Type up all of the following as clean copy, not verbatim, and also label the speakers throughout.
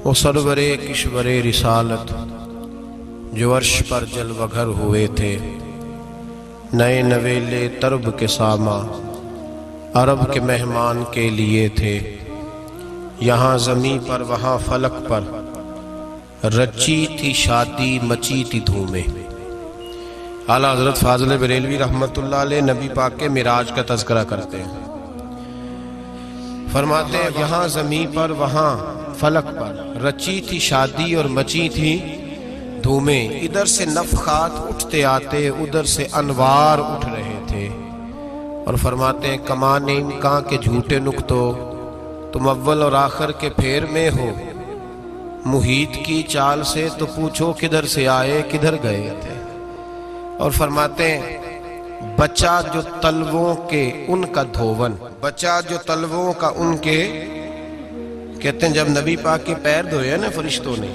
Speaker 1: وہ سرور کشور رسالت جو عرش پر جلوہ گر ہوئے تھے، نئے نویلے طرب کے ساما عرب کے مہمان کے لیے تھے۔ یہاں زمیں پر وہاں فلک پر رچی تھی شادی مچی تھی دھومیں۔ اعلیٰ حضرت فاضل بریلوی رحمۃ اللہ علیہ نبی پاک کے معراج کا تذکرہ کرتے ہیں، فرماتے ہیں یہاں زمیں پر وہاں فلک پر رچی تھی شادی اور مچی تھی دھومیں۔ ادھر سے نفخات اٹھتے آتے، ادھر سے انوار اٹھ رہے تھے۔ اور فرماتے ہیں کمان امکان کے جھوٹے نکتو، تم اول اور آخر کے پھیر میں ہو۔ محیط کی چال سے تو پوچھو کدھر سے آئے کدھر گئے تھے۔ اور فرماتے ہیں بچہ جو تلووں کے ان کا دھوون، بچہ جو تلووں کا ان کے، کہتے ہیں جب نبی پاک کے پیر دھوئے نا فرشتوں نے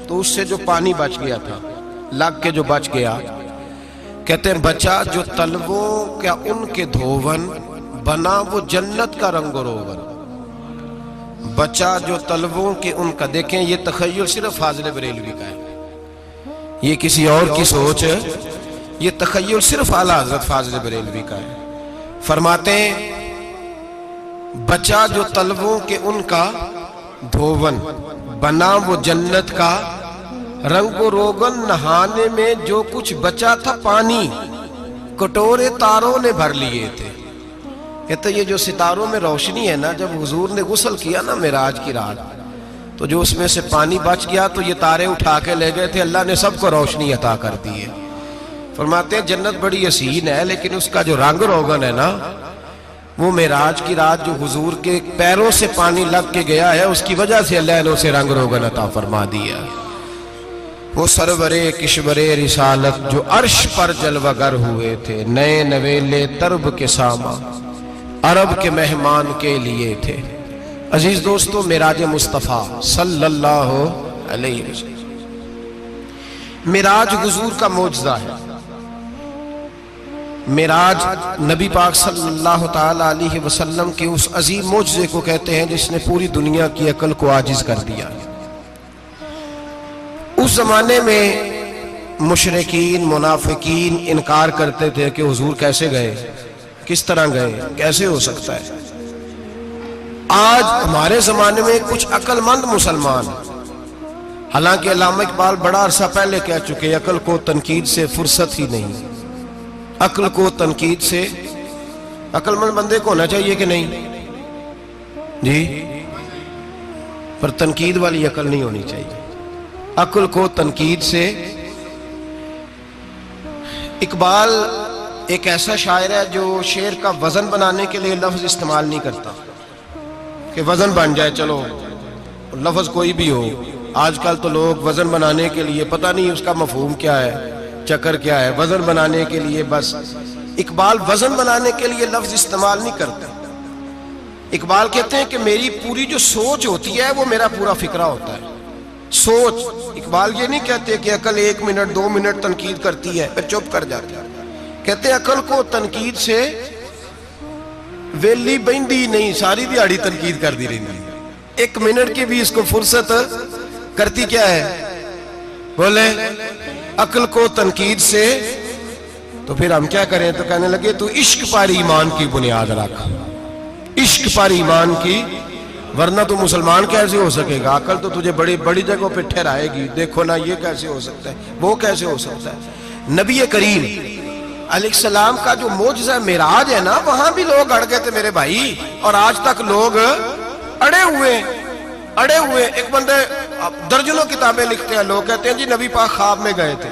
Speaker 1: تو اس سے جو پانی بچ گیا تھا، لگ کے جو بچ گیا، کہتے ہیں بچہ جو تلووں کا ان کے دھوون بنا وہ جنت کا رنگ و روغن۔ بچہ جو تلووں کے ان کا، دیکھیں یہ تخیل صرف فاضل بریلوی کا ہے، یہ کسی اور کی سوچ ہے، یہ تخیل صرف اعلیٰ حضرت فاضل بریلوی کا ہے۔ فرماتے ہیں بچہ جو تلووں کے ان کا دھوون بنا وہ جنت کا رنگ و روغن، نہانے میں جو کچھ بچا تھا پانی کٹورے تاروں نے بھر لیے تھے۔ کہتے یہ جو ستاروں میں روشنی ہے نا، جب حضور نے غسل کیا نا معراج کی رات، تو جو اس میں سے پانی بچ گیا تو یہ تارے اٹھا کے لے گئے تھے، اللہ نے سب کو روشنی عطا کر دی ہے۔ فرماتے ہیں جنت بڑی حسین ہے لیکن اس کا جو رنگ روغن ہے نا، وہ معراج کی رات جو حضور کے پیروں سے پانی لگ کے گیا ہے، اس کی وجہ سے اللہ نے اسے رنگ روغن عطا فرما دیا۔ وہ سرور کشور رسالت جو عرش پر جلوہ گر ہوئے تھے، نئے نویلے طرب کے ساما عرب کے مہمان کے لیے تھے۔ عزیز دوستو، معراج مصطفیٰ صلی اللہ علیہ وسلم، معراج حضور کا معجزہ ہے۔ معراج نبی پاک صلی اللہ تعالی علیہ وسلم کے اس عظیم معجزے کو کہتے ہیں جس نے پوری دنیا کی عقل کو عاجز کر دیا۔ اس زمانے میں مشرکین منافقین انکار کرتے تھے کہ حضور کیسے گئے، کس طرح گئے، کیسے ہو سکتا ہے۔ آج ہمارے زمانے میں کچھ عقل مند مسلمان، حالانکہ علامہ اقبال بڑا عرصہ پہلے کہہ چکے عقل کو تنقید سے فرصت ہی نہیں، عقل کو تنقید سے، عقل مند بندے کو ہونا چاہیے کہ نہیں جی، پر تنقید والی عقل نہیں ہونی چاہیے، عقل کو تنقید سے۔ اقبال ایک ایسا شاعر ہے جو شعر کا وزن بنانے کے لیے لفظ استعمال نہیں کرتا کہ وزن بن جائے، چلو لفظ کوئی بھی ہو۔ آج کل تو لوگ وزن بنانے کے لیے پتہ نہیں اس کا مفہوم کیا ہے، چکر کیا ہے، وزن بنانے کے لیے بس۔ اقبال وزن بنانے کے لیے لفظ استعمال نہیں کرتا۔ اقبال کہتے ہیں کہ میری پوری جو سوچ ہوتی ہے وہ میرا پورا فکرہ ہوتا ہے، سوچ۔ اقبال یہ نہیں کہتے کہ عقل 1 منٹ 2 منٹ تنقید کرتی ہے پھر چپ کر جاتی ہے، کہتے ہیں عقل کو تنقید سے ویلی بہندی نہیں، ساری دیہاڑی تنقید کر دی رہی، 1 منٹ کی بھی اس کو فرصت کرتی کیا ہے، بولے عقل کو تنقید سے۔ تو پھر ہم کیا کریں، تو کہنے لگے تو عشق پر ایمان کی بنیاد رکھ، عشق پر ایمان کی، ورنہ تو مسلمان کیسے ہو سکے گا، عقل تو تجھے بڑی بڑی جگہوں پہ ٹھہرائے گی، دیکھو نا یہ کیسے ہو سکتا ہے، وہ کیسے ہو سکتا ہے۔ نبی کریم علیہ السلام کا جو معجزہ معراج ہے نا، وہاں بھی لوگ اڑ گئے تھے میرے بھائی، اور آج تک لوگ اڑے ہوئے۔ ایک بندے درجنوں کتابیں لکھتے ہیں، لوگ کہتے ہیں جی نبی پاک خواب میں گئے تھے،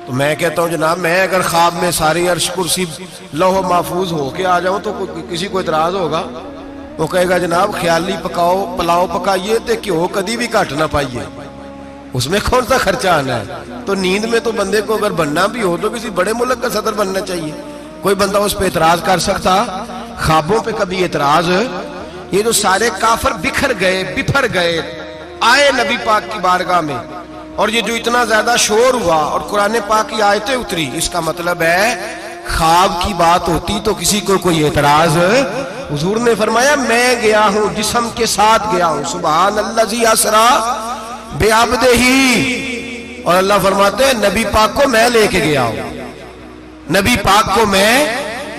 Speaker 1: تو میں کہتا ہوں جناب میں اگر خواب میں ساری عرش کرسی لوح محفوظ ہو کے آ جاؤں تو کسی کو اعتراض ہوگا؟ وہ کہے گا جناب خیالی پکاؤ پلاؤ پکائیے تے کیوں کدی بھی گھٹ نہ پائیے، اس میں کون سا خرچہ آنا ہے۔ تو نیند میں تو بندے کو اگر بننا بھی ہو تو کسی بڑے ملک کا صدر بننا چاہیے، کوئی بندہ اس پہ اعتراض کر سکتا؟ خوابوں پہ کبھی اعتراض؟ یہ جو سارے کافر بکھر گئے آئے نبی پاک کی بارگاہ میں، اور یہ جو اتنا زیادہ شور ہوا اور قرآن پاک کی آیتیں اتری، اس کا مطلب ہے خواب کی بات ہوتی تو کسی کو کوئی اعتراض حضور نے فرمایا میں گیا ہوں، جسم کے ساتھ گیا ہوں، سبحان الذی اسرا بعبدہ، اور اللہ فرماتے ہیں نبی پاک کو میں لے کے گیا ہوں، نبی پاک کو میں،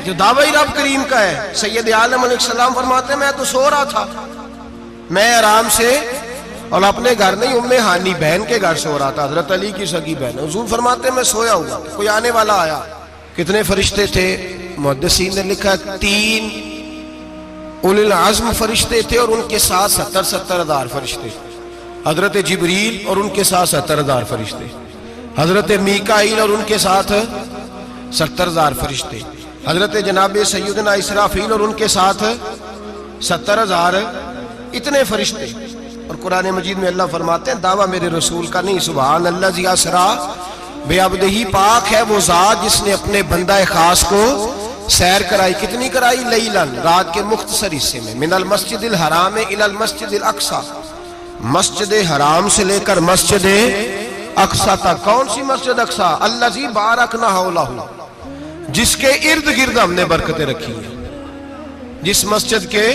Speaker 1: جو دعوی رب کریم کا ہے۔ سید عالم علیہ السلام فرماتے ہیں میں تو سو رہا تھا، میں آرام سے، اور اپنے گھر نہیں، ام ہانی بہن کے گھر سو رہا تھا، حضرت علی کی سگی بہن۔ حضور فرماتے ہیں میں سویا ہوا، کوئی آنے والا آیا۔ کتنے فرشتے تھے؟ محدثین نے لکھا 3 اولی العزم فرشتے تھے، اور ان کے ساتھ 70 ہزار فرشتے، حضرت جبریل اور ان کے ساتھ 70 ہزار فرشتے، حضرت میکائیل اور ان کے ساتھ 70 ہزار فرشتے، حضرت جناب سیدنا اسرافیل اور ان کے ساتھ 70 ہزار، اتنے فرشتے۔ اور قرآن مجید میں اللہ فرماتے ہیں دعویٰ میرے رسول کا نہیں، سبحان الذی اسرا بعبدہ، پاک ہے وہ ذات جس نے اپنے بندہ خاص کو سیر کرائی۔ کتنی کرائی؟ لیلاً، رات کے مختصر حصے میں، من المسجد الحرام الی المسجد الاقصی، مسجد حرام سے لے کر مسجد اقصی تک۔ کون سی مسجد اقصی؟ الذی بارکنا حولہ، جس کے ارد گرد ہم نے برکتیں رکھی ہیں، جس مسجد کے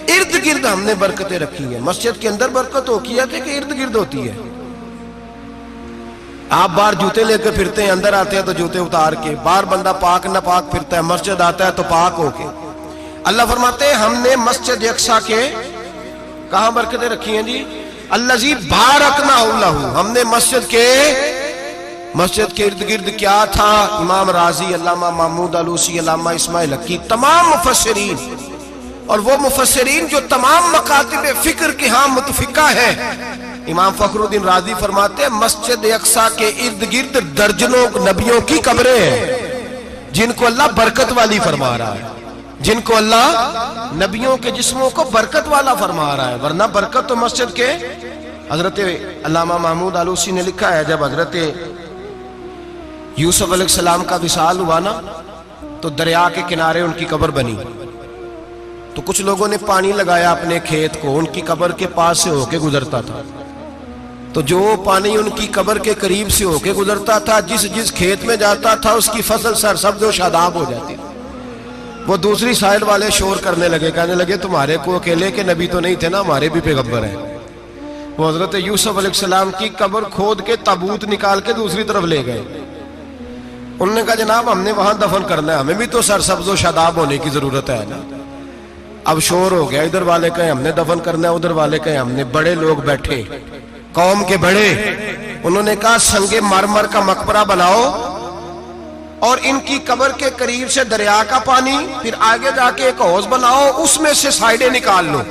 Speaker 1: ارد گرد ہم نے برکتیں رکھی ہیں۔ مسجد کے اندر برکت ہوتی ہے کہ ارد گرد ہوتی ہے؟ آپ باہر جوتے لے کے پھرتے ہیں، اندر آتے ہیں تو جوتے اتار کے، باہر بندہ پاک نہ پاک پھرتا ہے، مسجد آتا ہے تو پاک ہو کے۔ اللہ فرماتے ہیں ہم نے مسجد اقصی کے کہاں برکتیں رکھی ہیں جی؟ الذی بارکنا حولہ، ہم نے مسجد کے ارد گرد کیا تھا؟ امام راضی، علامہ محمود آلوسی، علامہ اسماعیل حقی، تمام مفسرین، اور وہ مفسرین جو تمام مکاتب فکر کے ہاں متفقہ ہیں۔ امام فخر الدین رازی فرماتے ہیں مسجد اقصی کے ارد گرد درجنوں نبیوں کی قبریں ہیں، جن کو اللہ برکت والی فرما رہا ہے، جن کو اللہ نبیوں کے جسموں کو برکت والا فرما رہا ہے، ورنہ برکت تو مسجد کے۔ حضرت علامہ محمود آلوسی نے لکھا ہے جب حضرت یوسف علیہ السلام کا وصال ہوا نا، تو دریا کے کنارے ان کی قبر بنی، تو کچھ لوگوں نے پانی لگایا اپنے کھیت کو، ان کی قبر کے پاس سے ہو کے گزرتا تھا، تو جو پانی ان کی قبر کے قریب سے ہو کے گزرتا تھا، جس کھیت میں جاتا تھا اس کی فصل سرسبز و شاداب ہو جاتی۔ وہ دوسری سائڈ والے شور کرنے لگے، کہنے لگے تمہارے کو اکیلے کے نبی تو نہیں تھے نا، ہمارے بھی پیغمبر ہیں۔ وہ حضرت یوسف علیہ السلام کی قبر کھود کے تابوت نکال کے دوسری طرف لے گئے۔ انہوں نے کہا جناب ہم نے وہاں دفن کرنا ہے، ہمیں بھی تو سرسبز و شاداب ہونے کی ضرورت ہے نا۔ اب شور ہو گیا، ادھر والے کہیں ہم نے دفن کرنا ہے، ادھر والے کہیں ہم نے۔ بڑے لوگ بیٹھے، قوم کے بڑے، انہوں نے کہا سنگ مرمر کا مقبرہ بناؤ، اور ان کی قبر کے قریب سے دریا کا پانی، پھر آگے جا کے ایک حوض بناؤ، اس میں سے سائیڈیں نکال لو۔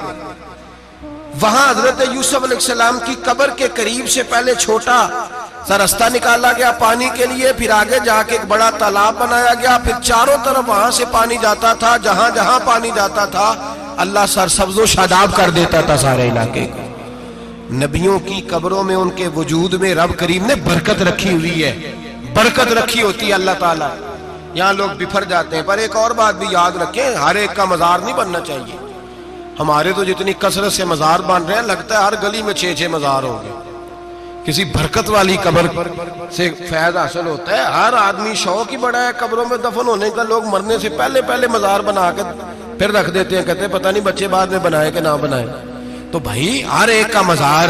Speaker 1: وہاں حضرت یوسف علیہ السلام کی قبر کے قریب سے پہلے چھوٹا سا رستہ نکالا گیا پانی کے لیے، پھر آگے جا کے ایک بڑا تالاب بنایا گیا، پھر چاروں طرف وہاں سے پانی جاتا تھا، جہاں جہاں پانی جاتا تھا اللہ سرسبز و شاداب کر دیتا تھا سارے علاقے کو۔ نبیوں کی قبروں میں، ان کے وجود میں رب کریم نے برکت رکھی ہوئی ہے، برکت رکھی ہوتی ہے اللہ تعالیٰ۔ یہاں لوگ بفر جاتے ہیں، پر ایک اور بات بھی یاد رکھیں، ہر ایک کا مزار نہیں بننا چاہیے۔ ہمارے تو جتنی کثرت سے مزار بن رہے ہیں، لگتا ہے ہر گلی میں 6 مزار ہوں گے۔ کسی برکت والی قبر سے فیض حاصل ہوتا ہے۔ ہر آدمی شوق ہی بڑا ہے قبروں میں دفن ہونے کا، لوگ مرنے سے پہلے مزار بنا کے پھر رکھ دیتے ہیں، کہتے ہیں پتہ نہیں بچے بعد میں بنائے کہ نہ بنائے۔ تو بھائی ہر ایک کا مزار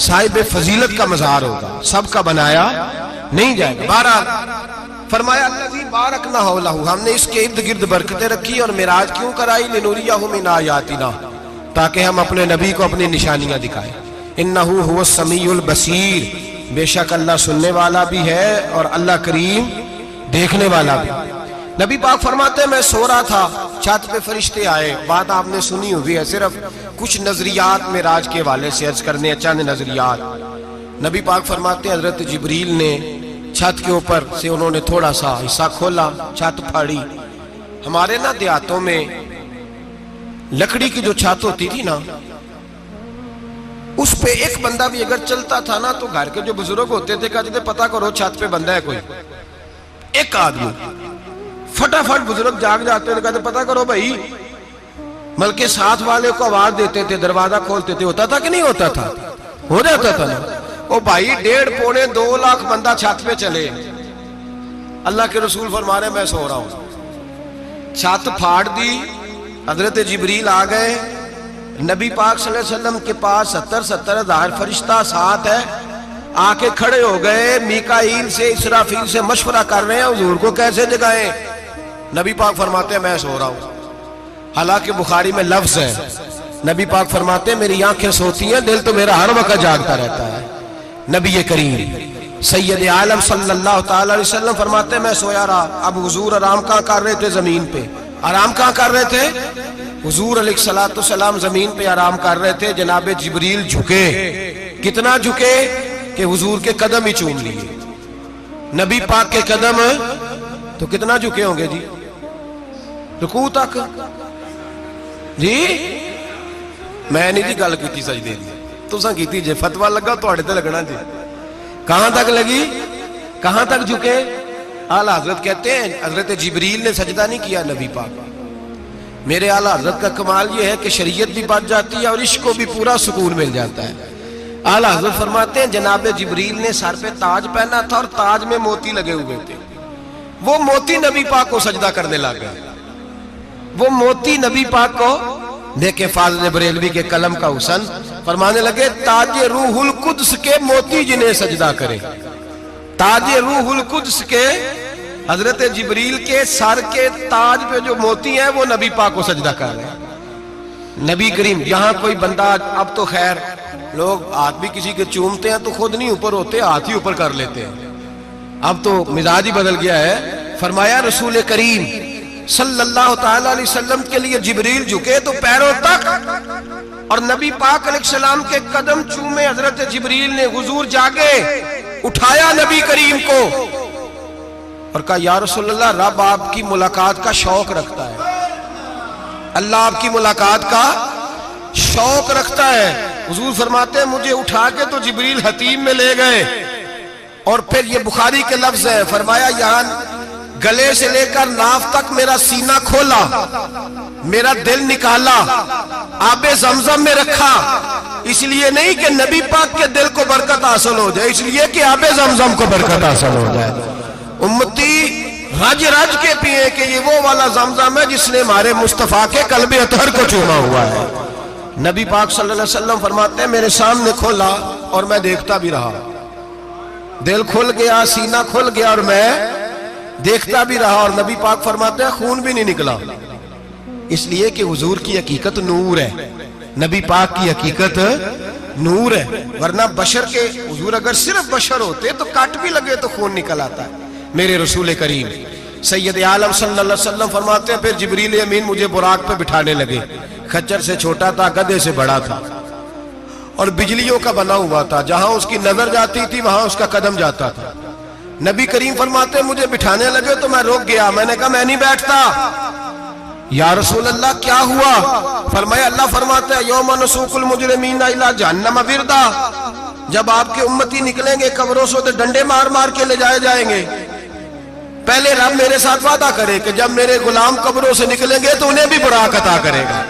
Speaker 1: صاحب فضیلت کا مزار ہوگا، سب کا بنایا نہیں جائے گا۔ بہرحال فرمایا الذی بارکنا حولہ، ہم نے اس کے ارد گرد برکتیں رکھی، اور معراج کیوں کرائی؟ لنوریہ من آیاتنا، تاکہ ہم اپنے نبی کو اپنی نشانیاں دکھائیں۔ انہ هو السمیع البصیر، بے شک اللہ سننے والا بھی ہے اور اللہ کریم دیکھنے والا بھی۔ نبی پاک فرماتے ہیں میں سو رہا تھا، چھت پہ فرشتے آئے، بات آپ نے سنی ہوئی ہے، صرف کچھ نظریات معراج کے حوالے سے عرض کرنے ہیں، چند نظریات۔ نبی پاک فرماتے ہیں حضرت جبریل نے چھت کے اوپر سے انہوں نے تھوڑا سا حصہ کھولا، چھت پھاڑی۔ ہمارے نا دیہاتوں میں لکڑی کی جو چھت ہوتی تھی نا، اس پہ ایک بندہ بھی اگر چلتا تھا نا، تو گھر کے جو بزرگ ہوتے تھے کہتے تھے پتہ کرو چھت پہ بندہ ہے کوئی۔ ایک آدمی فٹافٹ بزرگ جاگ جاتے تھے، کہتے پتہ کرو بھائی، بلکہ ساتھ والے کو آواز دیتے تھے، دروازہ کھولتے تھے۔ ہوتا تھا کہ نہیں ہوتا تھا؟ ہو جاتا تھا نا۔ او بھائی 1.5-2 لاکھ بندہ چھت پہ چلے، اللہ کے رسول فرما رہے ہیں میں سو رہا ہوں، چھت پھاڑ دی، حضرت جبریل آ گئے، نبی پاک صلی اللہ علیہ وسلم کے پاس 70 ہزار فرشتہ ساتھ ہے، آ کے کھڑے ہو گئے، میکائیل سے اسرافیل سے مشورہ کر رہے ہیں حضور کو کیسے جگائیں۔ نبی پاک فرماتے ہیں میں سو رہا ہوں، حالانکہ بخاری میں لفظ ہے، نبی پاک فرماتے ہیں میری آنکھیں سوتی ہیں، دل تو میرا ہر وقت جاگتا رہتا ہے۔ نبی کریم سید عالم صلی اللہ تعالی علیہ وسلم فرماتے ہیں میں سویا رہا۔ اب حضور آرام کہاں کر رہے تھے؟ زمین پہ۔ آرام کہاں کر رہے تھے؟ حضور علیہ السلام زمین پہ آرام کر رہے تھے، جناب جبریل جھکے، کتنا جھکے کہ حضور کے قدم ہی چوم لیے۔ نبی پاک کے قدم تو کتنا جھکے ہوں گے جی؟ رکوع تک جی؟ میں نہیں جی گل کی سجدے دی، تساں کیتی جے، فتویٰ لگا تواڈے تے لگنا جی۔ کہاں تک لگی؟ کہاں تک جھکے؟ اعلیٰ حضرت کہتے ہیں حضرت جبریل نے سجدہ نہیں کیا نبی پاک۔ میرے اعلیٰ حضرت کا کمال یہ ہے کہ شریعت بھی بچ جاتی ہے اور عشق کو بھی پورا سکون مل جاتا ہے۔ اعلیٰ حضرت فرماتے ہیں جناب جبریل نے سر پہ تاج پہنا تھا اور تاج میں موتی لگے ہوئے تھے، وہ موتی نبی پاک کو سجدہ کرنے لگ گئے، وہ موتی نبی پاک کو دیکھیں۔ فاضل بریلوی کے قلم کا حسن فرمانے لگے تاج روح القدس کے موتی جنہیں سجدہ کرے، تاج روح القدس کے حضرت جبریل کے سر کے تاج پہ جو موتی ہیں وہ نبی پاک کو سجدہ کر رہے ہیں۔ نبی کریم یہاں کوئی بندہ، اب تو خیر لوگ ہاتھ بھی کسی کے چومتے ہیں تو خود نہیں اوپر ہوتے، ہاتھ ہی اوپر کر لیتے ہیں، اب تو مزاج ہی بدل گیا ہے۔ فرمایا رسول کریم صلی اللہ تعالی علیہ وسلم کے لیے جبریل جھکے تو پیروں تک، اور نبی پاک علیہ السلام کے قدم چومے حضرت جبریل نے۔ حضور جاگے، اٹھایا نبی کریم کو اور کہا یا رسول اللہ، رب آپ کی ملاقات کا شوق رکھتا ہے، اللہ آپ کی ملاقات کا شوق رکھتا ہے۔ حضور فرماتے ہیں مجھے اٹھا کے تو جبریل حتیم میں لے گئے، اور پھر یہ بخاری کے لفظ ہے، فرمایا یہاں گلے سے لے کر ناف تک میرا سینہ کھولا، میرا دل نکالا، آب زمزم میں رکھا، اس لیے نہیں کہ نبی پاک کے دل کو برکت حاصل ہو جائے، اس لیے کہ آب زمزم کو برکت حاصل ہو جائے۔ امتی رج رج کے پیئے کہ یہ وہ والا زمزم ہے جس نے ہمارے مصطفیٰ کے قلب اطہر کو چوما ہوا ہے۔ نبی پاک صلی اللہ علیہ وسلم فرماتے ہیں میرے سامنے کھولا اور میں دیکھتا بھی رہا، دل کھل گیا، سینہ کھل گیا اور میں دیکھتا بھی رہا، اور نبی پاک فرماتے ہیں خون بھی نہیں نکلا، اس لیے کہ حضور کی حقیقت نور ہے، نبی پاک کی حقیقت نور ہے، ورنہ بشر کے حضور اگر صرف بشر ہوتے تو کٹ بھی لگے تو خون نکل آتا ہے۔ میرے رسول کریم سید عالم صلی اللہ علیہ وسلم فرماتے ہیں پھر جبریل امین مجھے براق پہ بٹھانے لگے، خچر سے چھوٹا تھا، گدھے سے بڑا تھا، اور بجلیوں کا بنا ہوا تھا، جہاں اس کی نظر جاتی تھی وہاں اس کا قدم جاتا تھا۔ نبی کریم فرماتے ہیں مجھے بٹھانے لگے تو میں رک گیا، میں نے کہا میں نہیں بیٹھتا۔ یا رسول اللہ کیا ہوا؟ فرمایا اللہ فرماتا ہے یوم نسوق المجرمین الی جہنم وردا، جب آپ کے امتی نکلیں گے قبروں سے تو ڈنڈے مار مار کے لے جائے جائیں گے۔ پہلے رب میرے ساتھ وعدہ کرے کہ جب میرے غلام قبروں سے نکلیں گے تو انہیں بھی براق عطا کرے گا،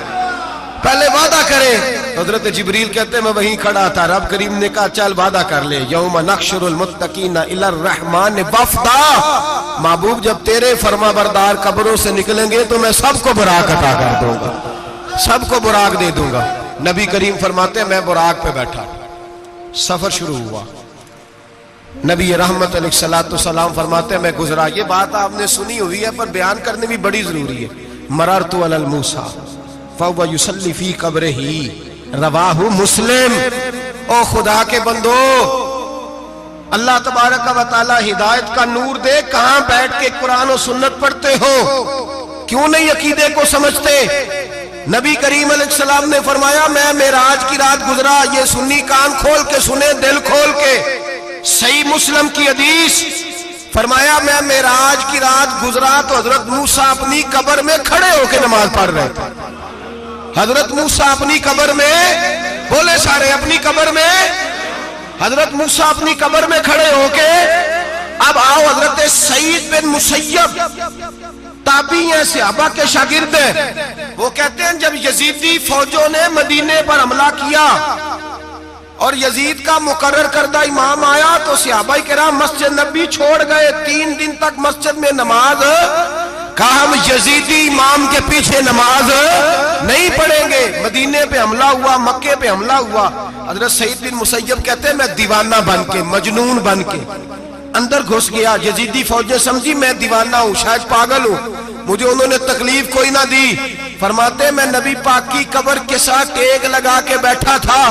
Speaker 1: پہلے وعدہ کرے۔ حضرت جبریل کہتے ہیں میں وہیں کھڑا تھا، رب کریم نے کہا چل وعدہ کر لے، یوم نحشر المتقین الی الرحمن وفدا، محبوب جب تیرے فرما بردار قبروں سے نکلیں گے تو میں سب کو براق عطا کر دوں گا، سب کو براق دے دوں گا۔ نبی کریم فرماتے ہیں میں براق پہ بیٹھا، سفر شروع ہوا، نبی رحمت علیہ السلام فرماتے ہیں میں گزرا۔ یہ بات آپ نے سنی ہوئی ہے پر بیان کرنے بھی بڑی ضروری ہے۔ مررت علی الموسیٰ فَهُوَ يُصَلِّ فِي قَبْرِهِ رواہ مسلم۔ او خدا کے بندو، اللہ تبارک و تعالی ہدایت کا نور دے، کہاں بیٹھ کے قرآن و سنت پڑھتے ہو؟ کیوں نہیں عقیدے کو سمجھتے؟ نبی کریم علیہ السلام نے فرمایا میں معراج کی رات گزرا، یہ سنی کان کھول کے سنے، دل کھول کے، صحیح مسلم کی حدیث، فرمایا میں معراج کی رات گزرا تو حضرت موسیٰ اپنی قبر میں کھڑے ہو کے نماز پڑھ رہے تھے۔ حضرت موسیٰ اپنی قبر میں، بولے سارے اپنی قبر میں، حضرت موسیٰ اپنی قبر میں کھڑے ہو کے۔ اب آؤ حضرت سعید بن مسیب تابعی ہیں، صحابہ کے شاگرد ہیں، وہ کہتے ہیں جب یزیدی فوجوں نے مدینے پر حملہ کیا اور یزید کا مقرر کردہ امام آیا تو صحابہ کرام مسجد نبی چھوڑ گئے، 3 دن تک مسجد میں نماز کہا ہم یزیدی امام کے پیچھے نماز نہیں پڑھیں گے۔ مدینے پہ حملہ ہوا، مکے پہ حملہ ہوا، حضرت سعید بن مسیب کہتے ہیں میں دیوانہ بن کے، مجنون بن کے اندر گھس گیا۔ یزیدی فوجیں سمجھی میں دیوانہ ہوں، شاید پاگل ہوں، مجھے انہوں نے تکلیف کوئی نہ دی۔ فرماتے میں نبی پاک کی قبر کے ساتھ ٹیک لگا کے بیٹھا تھا،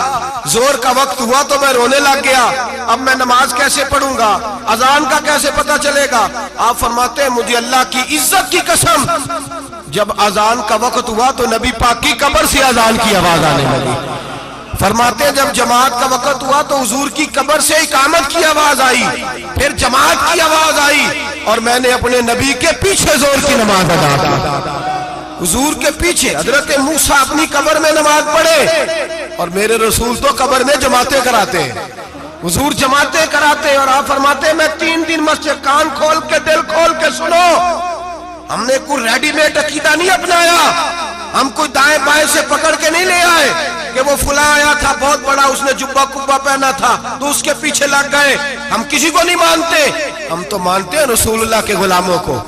Speaker 1: زور کا وقت ہوا تو میں رونے لگ گیا، اب میں نماز کیسے پڑھوں گا، اذان کا کیسے پتہ چلے گا۔ آپ فرماتے ہیں مجھے اللہ کی عزت کی قسم، جب اذان کا وقت ہوا تو نبی پاک کی قبر سے اذان کی آواز آنے لگی۔ فرماتے ہیں جب جماعت کا وقت ہوا تو حضور کی قبر سے اقامت کی آواز آئی، پھر جماعت کی آواز آئی، اور میں نے اپنے نبی کے پیچھے زور کی نماز ادا کی۔ حضور کے پیچھے حضرت موسیٰ اپنی قبر میں نماز پڑھے، اور میرے رسول تو قبر میں جماعتیں کراتے ہیں، حضور جماعتیں کراتے ہیں۔ اور آپ فرماتے ہیں میں 3 دن مسجد، کان کھول کے دل کھول کے سنو، ہم نے کوئی ریڈی میڈ عقیدہ نہیں اپنایا، ہم کوئی دائیں بائیں سے پکڑ کے نہیں لے آئے کہ وہ فلاں آیا تھا بہت بڑا، اس نے جبہ کبہ پہنا تھا تو اس کے پیچھے لگ گئے۔ ہم کسی کو نہیں مانتے، ہم تو مانتے ہیں رسول اللہ کے غلاموں کو،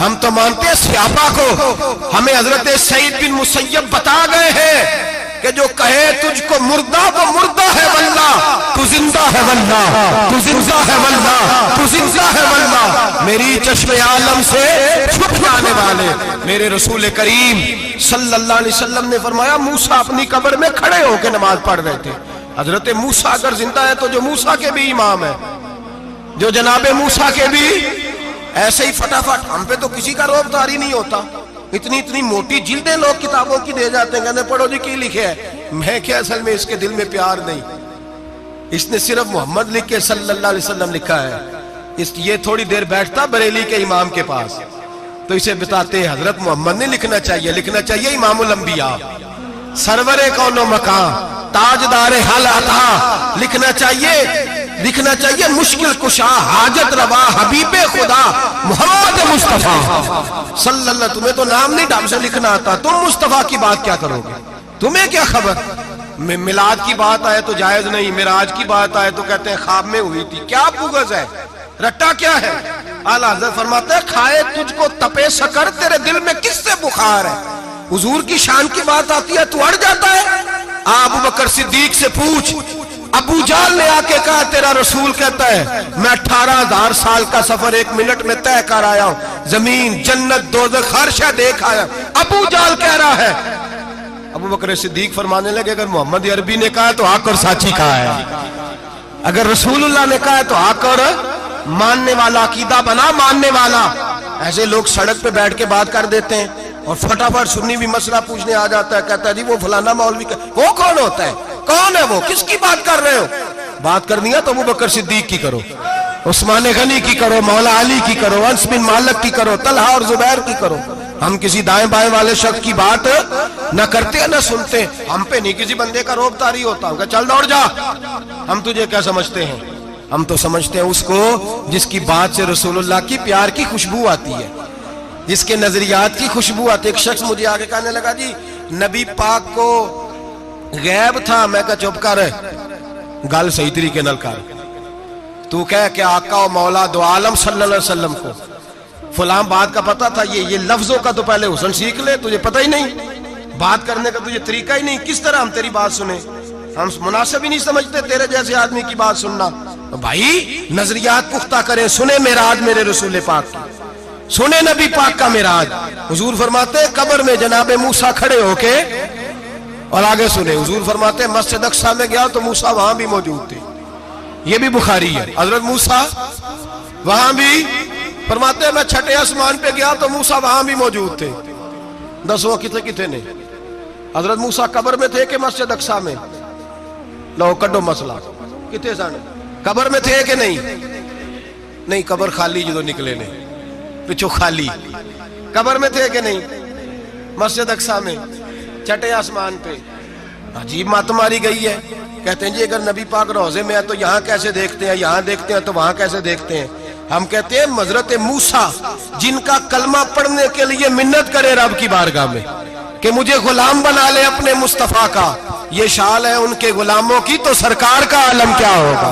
Speaker 1: ہم تو مانتے ہیں صحابہ کو۔ ہمیں حضرت سعید بن مسیب بتا گئے ہیں کہ جو کہے تجھ کو مردہ وہ مردہ ہے واللہ، تو زندہ ہے واللہ، تو زندہ ہے واللہ، تو زندہ ہے واللہ۔ میری چشم عالم سے چھپ جانے والے میرے رسول کریم صلی اللہ علیہ وسلم نے فرمایا موسیٰ اپنی قبر میں کھڑے ہو کے نماز پڑھ رہے تھے۔ حضرت موسیٰ اگر زندہ ہے تو جو موسیٰ کے بھی امام ہے، جو جناب موسیٰ کے بھی ایسے ہی فٹافٹ، ہم پہ تو کسی کا روب داری نہیں ہوتا، اتنی موٹی جلدیں لوگ کتابوں کی دے جاتے ہیں، کہتے ہیں پڑھو جی کی لکھے ہے، میں کیا اصل میں اس کے دل میں پیار نہیں، اس نے صرف محمد لکھ کے صلی اللہ علیہ وسلم لکھا ہے، یہ تھوڑی دیر بیٹھتا بریلی کے امام کے پاس تو اسے بتاتے ہیں حضرت محمد نے لکھنا چاہیے، لکھنا چاہیے امام الانبیاء، سرور کون و مکان، تاجدار حال عطا، لکھنا چاہیے مشکل کشا، حاجت روا، حبیب خدا محمد مصطفیٰ صلی اللہ۔ تمہیں تو نام نہیں ڈھنگ سے لکھنا آتا، تم مصطفیٰ کی بات کیا کرو گے، تمہیں کیا خبر۔ میلاد کی بات آئے تو جائز نہیں، معراج کی بات آئے تو کہتے ہیں خواب میں ہوئی تھی، کیا بغض ہے، رٹا کیا ہے۔ اعلیٰ حضرت فرماتا ہے کھائے تجھ کو تپے سکر، تیرے دل میں کس سے بخار ہے۔ حضور کی شان کی بات آتی ہے تو اڑ جاتا ہے۔ ابو بکر صدیق سے پوچھ، ابو جال نے آ کے کہا تیرا رسول کہتا ہے میں 18,000 سال کا سفر 1 منٹ میں طے کر آیا ہوں، زمین جنت دوزخ ہر شے دیکھ آیا۔ ابو جال کہہ رہا ہے، ابو بکر صدیق فرمانے لگے اگر محمد عربی نے کہا تو حق اور سچی کہا ہے، اگر رسول اللہ نے کہا تو حق اور ماننے والا، عقیدہ بنا ماننے والا۔ ایسے لوگ سڑک پہ بیٹھ کے بات کر دیتے ہیں اور فٹافٹ سنی بھی مسئلہ پوچھنے آ جاتا ہے، کہتا ہے جی وہ فلانا مولوی کا، وہ کون ہوتا ہے، کون ہے وہ، کس کی بات کر رہے ہو۔ بات کرنی ہے تو ابو بکر صدیق کی کرو، عثمان غنی کی کرو، مولا علی کی کرو، انس بن مالک کی کرو، طلحہ اور زبیر کی کرو۔ ہم کسی دائیں بائیں والے شخص کی بات نہ کرتے نہ سنتے، ہم پہ نہیں کسی بندے کا روب طاری ہوتا، ہم کہ چل دوڑ جا، ہم تجھے کیا سمجھتے ہیں، ہم تو سمجھتے ہیں اس کو جس کی بات سے رسول اللہ کی پیار کی خوشبو آتی ہے، جس کے نظریات کی خوشبو آتی ہے۔ ایک شخص مجھے آگے کہنے لگا جی نبی پاک کو غیب تھا، میں کہا چپ کر، گل صحیح طریقے نال کر، تو کہہ کہ آقا و مولا دو عالم صلی اللہ علیہ وسلم کو فلاں بات کا پتہ تھا، یہ لفظوں کا تو پہلے حسن سیکھ لے، تجھے پتہ ہی نہیں، بات کرنے کا تجھے طریقہ ہی نہیں، کس طرح ہم تیری بات سنیں، ہم مناسب ہی نہیں سمجھتے تیرے جیسے آدمی کی بات سننا۔ بھائی نظریات پختہ کریں، سنیں معراج میرے رسول پاک کی، سنیں نبی پاک کا معراج۔ حضور فرماتے ہیں قبر میں جناب موسیٰ کھڑے ہو کے، اور آگے سنیں حضور فرماتے ہیں مسجد اقصیٰ میں گیا تو موسیٰ وہاں بھی موجود تھے، یہ بھی بخاری ہے، حضرت موسیٰ وہاں بھی، فرماتے ہیں میں 6 آسمان پہ گیا تو موسیٰ وہاں بھی موجود تھے۔ 10 کتنے نے، حضرت موسیٰ قبر میں تھے کہ مسجد اقصیٰ میں، لو کڈو مسئلہ، کتنے سانے قبر میں تھے کہ نہیں، قبر خالی جو نکلے نے پچھو خالی، قبر میں تھے کہ نہیں، مسجد اقصیٰ میں 6 آسمان پہ۔ عجیب مات ماری گئی ہے، کہتے ہیں جی اگر نبی پاک روضے میں ہے تو یہاں کیسے دیکھتے ہیں، یہاں دیکھتے ہیں تو وہاں کیسے دیکھتے ہیں۔ ہم کہتے ہیں حضرت موسیٰ جن کا کلمہ پڑھنے کے لیے منت کرے رب کی بارگاہ میں کہ مجھے غلام بنا لے اپنے مصطفیٰ کا، یہ شال ہے ان کے غلاموں کی، تو سرکار کا عالم کیا ہوگا۔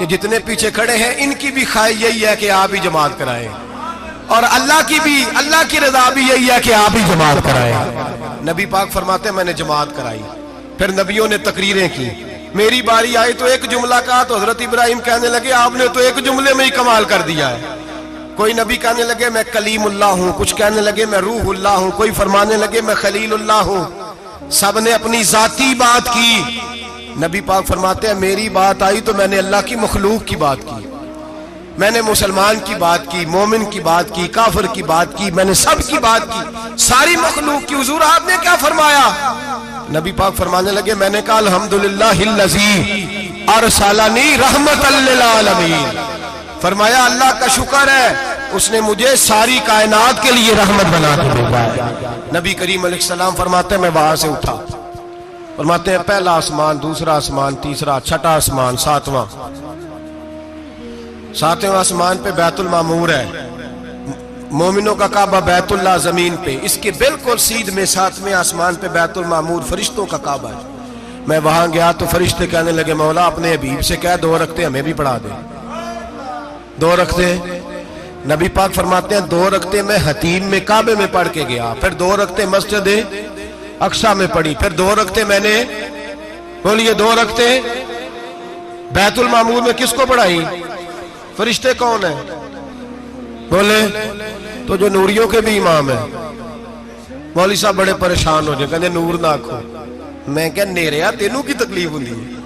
Speaker 1: یہ جتنے پیچھے کھڑے ہیں ان کی بھی خواہش یہی ہے کہ آپ ہی جماعت کرائیں، اور اللہ کی رضا بھی یہی ہے کہ آپ ہی جماعت کرائیں۔ نبی پاک فرماتے ہیں میں نے جماعت کرائی، پھر نبیوں نے تقریریں کی، میری باری آئی تو ایک جملہ کہا تو حضرت ابراہیم کہنے لگے آپ نے تو ایک جملے میں ہی کمال کر دیا ہے۔ کوئی نبی کہنے لگے میں کلیم اللہ ہوں، کچھ کہنے لگے میں روح اللہ ہوں، کوئی فرمانے لگے میں خلیل اللہ ہوں، سب نے اپنی ذاتی بات کی۔ نبی پاک فرماتے ہیں میری بات آئی تو میں نے اللہ کی مخلوق کی بات کی، میں نے مسلمان کی بات کی، مومن کی بات کی، کافر کی بات کی، میں نے سب کی بات کی، ساری مخلوق کی۔ حضور آپ نے کیا فرمایا؟ نبی پاک فرمانے لگے میں نے کہا الحمدللہ الذی ارسلنی رحمت للعالمین، فرمایا اللہ کا شکر ہے اس نے مجھے ساری کائنات کے لیے رحمت بنا کے بھیجا ہے۔ نبی کریم علیہ السلام فرماتے ہیں میں وہاں سے اٹھا، فرماتے ہیں پہلا آسمان، دوسرا آسمان، تیسرا، چھٹا آسمان، ساتواں آسمان پہ بیت المعمور ہے، مومنوں کا کعبہ بیت اللہ زمین پہ، اس کے بالکل سیدھ میں ساتویں آسمان پہ بیت المعمور فرشتوں کا کعبہ ہے۔ میں وہاں گیا تو فرشتے کہنے لگے مولا اپنے حبیب سے کہہ 2 رکعتیں ہمیں بھی پڑھا دے۔ 2 رکعتیں نبی پاک فرماتے ہیں 2 رکعتیں میں حتیم میں کعبے میں پڑھ کے گیا، پھر 2 رکعتیں مسجد اقصی میں پڑھی، پھر 2 رکعتیں میں نے بولیے 2 رکعتیں بیت المعمور میں کس کو پڑھائی؟ فرشتے کون ہیں بولے؟ تو جو نوریوں کے بھی امام ہیں۔ مولوی صاحب بڑے پریشان ہو جائے، کہنے نور نہ آکھو۔ میں کہ نیریا تینوں کی تکلیف ہوندی ہے،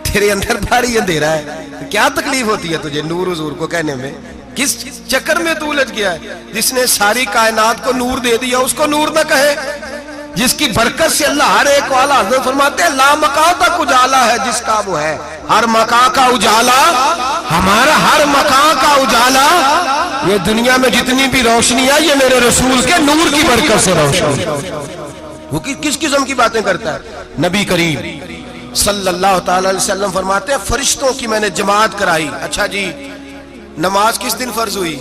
Speaker 1: تیرے اندر بھاری اندھیرا ہے، کیا تکلیف ہوتی ہے تجھے نور حضور کو کہنے میں؟ کس چکر میں تو الجھ گیا ہے؟ جس نے ساری کائنات کو نور دے دیا اس کو نور نہ کہے؟ جس کی برکت سے اللہ ہر ایک والا، حضرت فرماتے ہیں لا مکان تک اجالا ہے جس کا وہ ہے، ہر مکان کا اجالا ہمارا، ہر مکان کا اجالا، یہ دنیا میں جتنی بھی روشنی ہے یہ میرے رسول کے نور کی برکت سے روشنی۔ وہ کس قسم کی باتیں کرتا ہے؟ نبی کریم صلی اللہ تعالی علیہ وسلم فرماتے ہیں فرشتوں کی میں نے جماعت کرائی۔ اچھا جی نماز کس دن فرض ہوئی؟